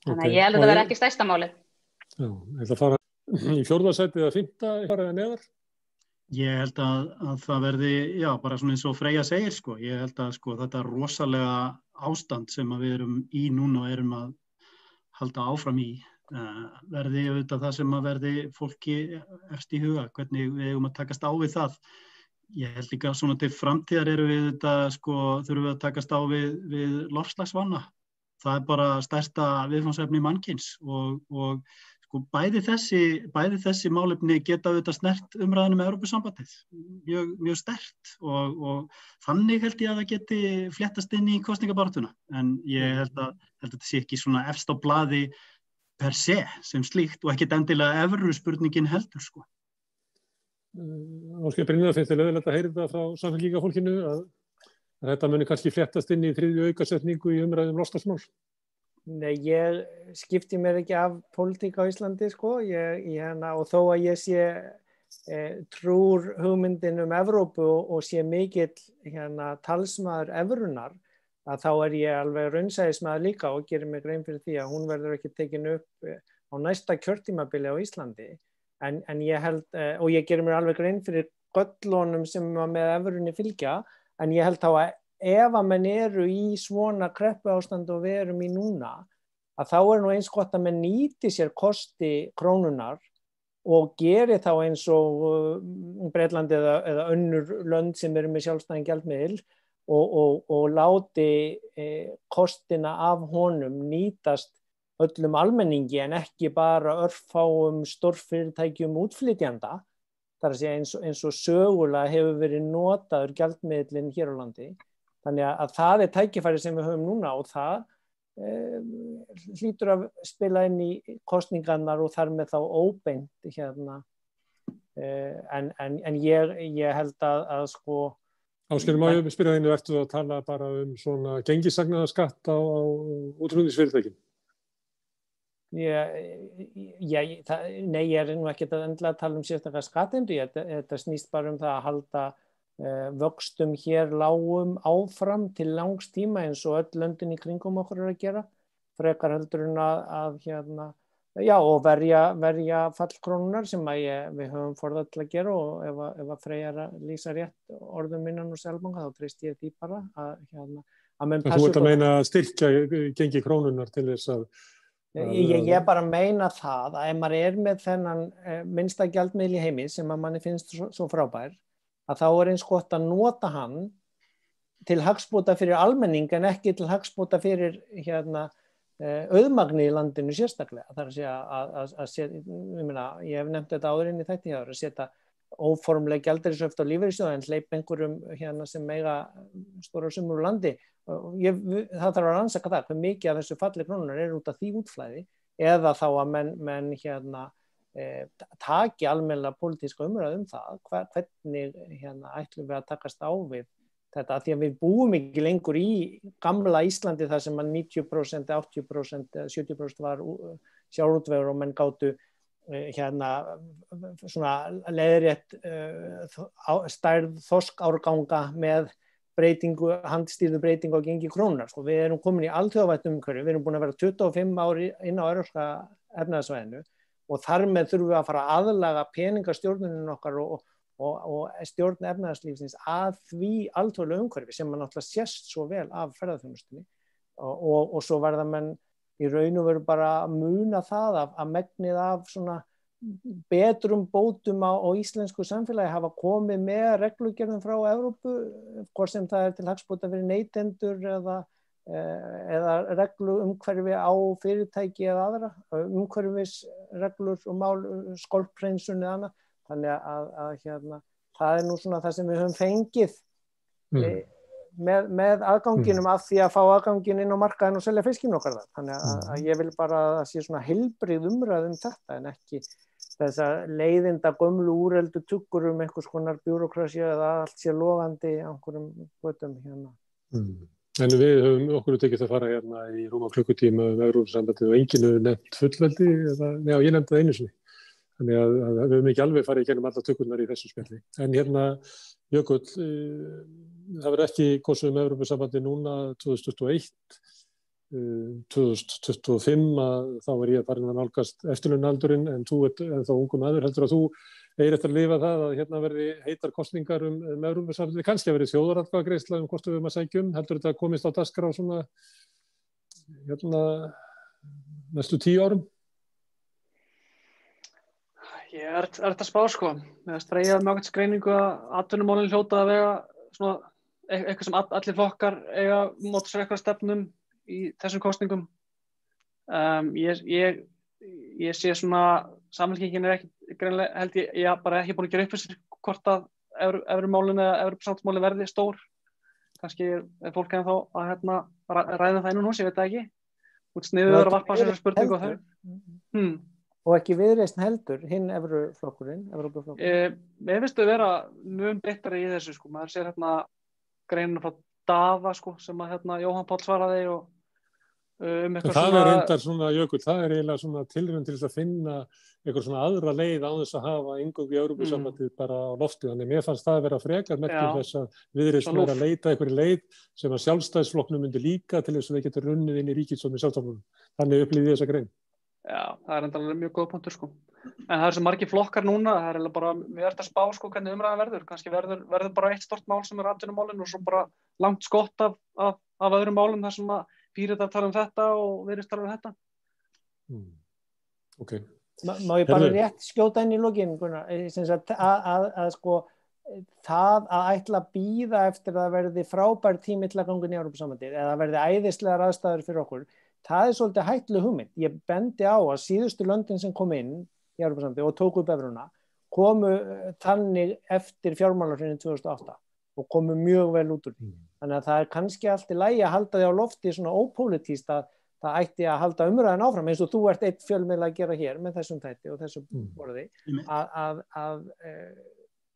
Þannig að ég held að það verði ekki stærsta málið. Já, ég ætla að fara í 4. sæti eða 5. eða neðar? Ég held að það verði, bara svona eins og Freyja segir, ég held að þetta rosalega ástand sem við erum í núna og erum að halda áfram í, verði auðvitað það sem að verði fólki efst í huga, hvernig við eigum að takast á við það. Ég held líka svona til framtíðar erum við þurfum við að takast á við loftslagsvána. Það bara stærsta viðfangsefni mannkyns og bæði þessi málefni geta auðvitað snert umræðinu með Evrópusambandið mjög sterkt og þannig held ég að það geti fléttast inn í kosningabaráttuna en ég held að þetta sé ekki svona efst á blaði per se sem slíkt og ekkert endilega evruspurningin heldur Ásgeir Brynjar, finnst þér leiðilegt að heyra þetta frá Samfylkingafólkinu að þetta muni kannski fléttast inn í 3. aukasetningu í umræðum loftslagsmál? Nei, ég skipti mér ekki af pólitík á Íslandi, og þó að ég sé trúr hugmyndin Evrópu og sé mikill talsmaður evrunar, að þá ég alveg raunsæðismaður líka og gerir mig grein fyrir því að hún verður ekki tekin upp á næsta kjörtímabili á Íslandi. En ég held, og ég gerir mér alveg grein fyrir göllunum sem með evrunni fylgja, en ég held þá að ef að menn eru í svona kreppuástand og við erum í núna, að þá nú eins gott að menn nýti sér kosti krónunar og geri þá eins og Bretlandi eða önnur lönd sem eru með sjálfstæðan gjaldmiðil og láti kostina af honum nýtast öllum almenningi en ekki bara örfáum stórfyrirtækjum útflytjanda. Það að segja eins og sögulega hefur verið notaður gjaldmiðillinn hér á landi. Þannig að það tækifæri sem við höfum núna og það hlýtur að spila inn í kosningarnar og þar með þá óbeint hérna. En ég held að sko Ásgeir, má ég spyrja þínu, ertu að tala bara svona gengissagnaðarskatt á útflutningsfyrirtækin? Nei, ég nú ekki að endilega tala sérstaklega skattheimtu, þetta snýst bara það að halda vöxtum hér lágum áfram til langs tíma eins og öll löndin í kringum okkur að gera, frekar heldur en að hérna, já, og verja fallkrónunar sem við höfum forðað til að gera og ef að Freyja lýsa rétt orðum innan úr Seðlabanka þá treysti ég því bara að menn passi. Þú ert að meina að styrkja gengi krónunar til þess að Ég bara meina það að ef maður með þennan minnsta gjaldmiðil í heimi sem að manni finnst svo frábær að þá eins gott að nota hann til hagsbóta fyrir almenning en ekki til hagsbóta fyrir hérna auðmagni í landinu sérstaklega. Það að segja ég hef nefnt þetta áður inn í þætti að setja óformleg gjaldeyrisöft á lífeyrissjóð en hleypa einhverjum hérna sem eiga stórar summur úr landi. Það þarf að rannsaka það, hve mikið af þessu falli krónunar út af því útflæði eða þá að menn hérna taki almennilega pólitíska umræðu það, hvernig hérna ætlum við að takast á við þetta, því að við búum ekki lengur í gamla Íslandi þar sem að 90%, 80%, 70% var sjávarútvegur og menn gátu hérna svona leiðrétt stærð þorskárganga með handstýrðu breytingu á gengi krónunar. Sko, við erum komin í alþjóðavætt umhverfi, við erum búin að vera 25 ári inn á evrópska efnahagsvæðinu og þar með þurfum við að fara að aðlaga peningastjórnunin okkar og stjórn efnahagslífsins að því alþjóðlega umhverfi sem man náttúrulega sést svo vel af ferðaþjónustunni og svo verða menn í raun og veru bara að muna það að megnið af svona betrum bótum á íslensku samfélagi hafa komið með reglugerðum frá Evrópu, hvort sem það til hagsbóta fyrir neytendur eða reglu umhverfi á fyrirtæki eða aðra, umhverfisreglur og mál, skolphreinsun eða annað. Þannig að hérna, það nú svona það sem við höfum fengið með aðganginum af því að fá aðgangin inn á markaðin og selja fiskinn okkar það. Þannig að ég vil bara að það sé svona heilbrigð umræð þetta en ekki þessar leiðinda gömlu úreldu tuggur einhvers konar bjúrókrasi eða allt sé lofandi á einhverjum götum hérna. En við höfum okkur tekið að fara hérna í rúma klukkutíma Evrópusambandið og enginn hefur nefnt fullveldi já, ég nefndi það einu sinni. Þannig að við höfum ekki alveg farið í gegnum alla tugurnar í þessu spjalli. En hérna, Jökull, það verður ekki kosið Evrópusambandið núna 2021, 2025 þá ég farin að nálgast eftirlaunaldurinn en þú ert þá ungur maður, heldur að þú eigir eftir að lifa það að hérna verði heitar kosningar Evrópusambandið, kannski að verði þjóðaratkvæðagreiðsla hvort við höfum að sækja heldur þetta komist á dagskrá svona hérna næstu 10 árum? Ég er þetta spá sko, með að streyja með ákveðs greiningu að atvinnumálin hljóta að vega svona eitthvað sem allir flokkar eiga móta sér eitthvað stefnum í þessum kosningum. Ég sé svona Samfylkingin ekki greinilega held ég bara ekki búin að gera upp fyrir hvort að evrumálin eða Evrópusambandsmálin verði stór. Kannski fólk ennþá að hérna ræða það innan hús, ég veit það ekki. Út sniðuður að varpa sér spurningu á þau. Og ekki Viðreisn heldur, hinn Evruflokkurinn, Evrópuflokkurinn? Mér finnst þau vera mjög breyttari í þessu, sko. Maður sér hérna greinina frá Daða, sko, sem að hérna Jóhann Páll svaraði og eitthvað svona... Það reyndar svona, Jökull, það eiginlega svona tilraun til þess að finna eitthvað svona aðra leið á þess að hafa eingöngu í Evrópusambandið bara á lofti. Þannig mér fannst það að vera frekar merkjum þess að Viðreisn er að leita einhverju leið sem að Sjálfstæðisflokknum myndi líka til þess að við getum runnið inn í ríkisstjórn með Sjálfstæðisflokknum. Þannig upplýði þessa grein. Já, það enda mjög góð punktur sko. En það svo margir flokkar núna, það bara við erum að spá sko hvernig umræðan verður. Kannski verður bara eitt stort mál sem atvinnumálin og svo bara langt skott af öðrum málum þar sem að Píratar tala þetta og Viðreisn tala þetta. Ok. Má ég bara rétt skjóta inn í lokin, Gunnar, að sko það að ætla að bíða eftir að verði frábær tími til að ganga inn í Evrópusambandið eða verði æðislegar aðstæður fyrir okkur. Það svolítið hættuleg hugmynd. Ég bendi á að síðustu löndin sem kom inn í Evrópusambandið og tóku upp evruna komu þannig eftir fjármálahrunið 2008. og komu mjög vel út úr því. Þannig að það kannski allt í lagi að halda því á lofti svona ópólitískt að það ætti að halda umræðan áfram eins og þú ert einn fjölmiðla að gera hér með þessum þætti og þessum borði að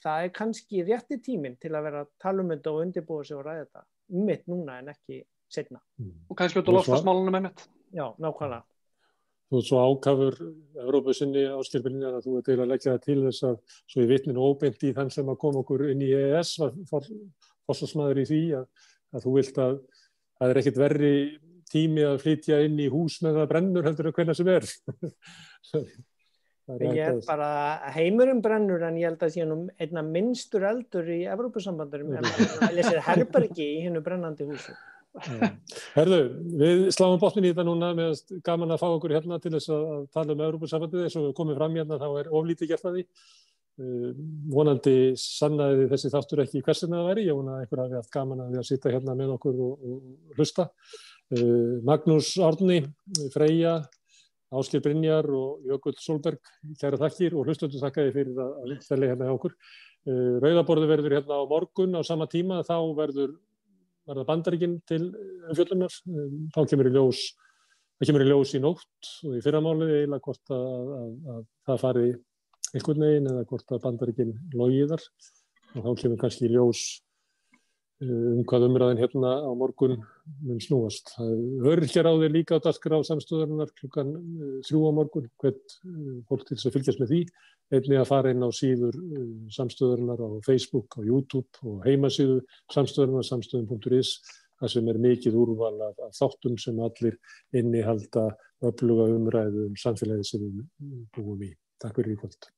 það kannski rétti tíminn til að vera að tala um þetta og undirbúa sig og ræða þetta mitt núna en ekki seinna. Og kannski út á loftslagsmálunum einmitt. Já, nákvæmlega. Þú ert svo ákafur Evrópusinni áskilbyrningar að þú ert eiginlega að leggja það til þess að svo ég vitni nú óbeint í þann sem að koma okkur inn í EES var forsvarsmaður í því að þú vilt að það ekkert verri tími að flytja inn í hús með það brennur heldur en hvenær sem Ég held bara að heimurinn brennur en ég held að sé nú einna minnstur eldur í Evrópusambandurum ef maður lesir herbergi í hinnu brennandi húsi. Herðu, við sláum botnin í þetta núna með gaman að fá okkur hérna til þess að tala um Evrópusambandið eins og við komum fram hérna þá oflítið gert að því. Vonandi sannaði þessi þáttur ekki hversina það væri, ég vona að einhver hafi haft gaman að því að sitja hérna með okkur og hlusta. Magnús Árni, Freyja, Ásgeir Brynjar og Jökull Solberg, kæra þakkir og hlustendur þakkaði fyrir að stella hérna hjá okkur. Rauðaborðið verður hérna á morgun á sama tíma, þá verða Bandaríkin til umfjöllunar, þá kemur í ljós í nótt og í fyrramálið eiginlega hvort að það fari einhvern veginn eða hvort að Bandaríkin logi þar og þá kemur kannski í ljós hvað umræðin hérna á morgun mun snúast. Öryrkjaráð líka á dagskrá samstöðarinnar klukkan 3 á morgun, hvert fólk til þess að fylgjast með því, einnig að fara inn á síður samstöðarinnar á Facebook, á YouTube og heimasíðu samstöðarinnar, samstöðun.is, þar sem mikið úrval af þáttum sem allir innihalda öfluga umræðu samfélagið sem við búum í. Takk fyrir í kvöld.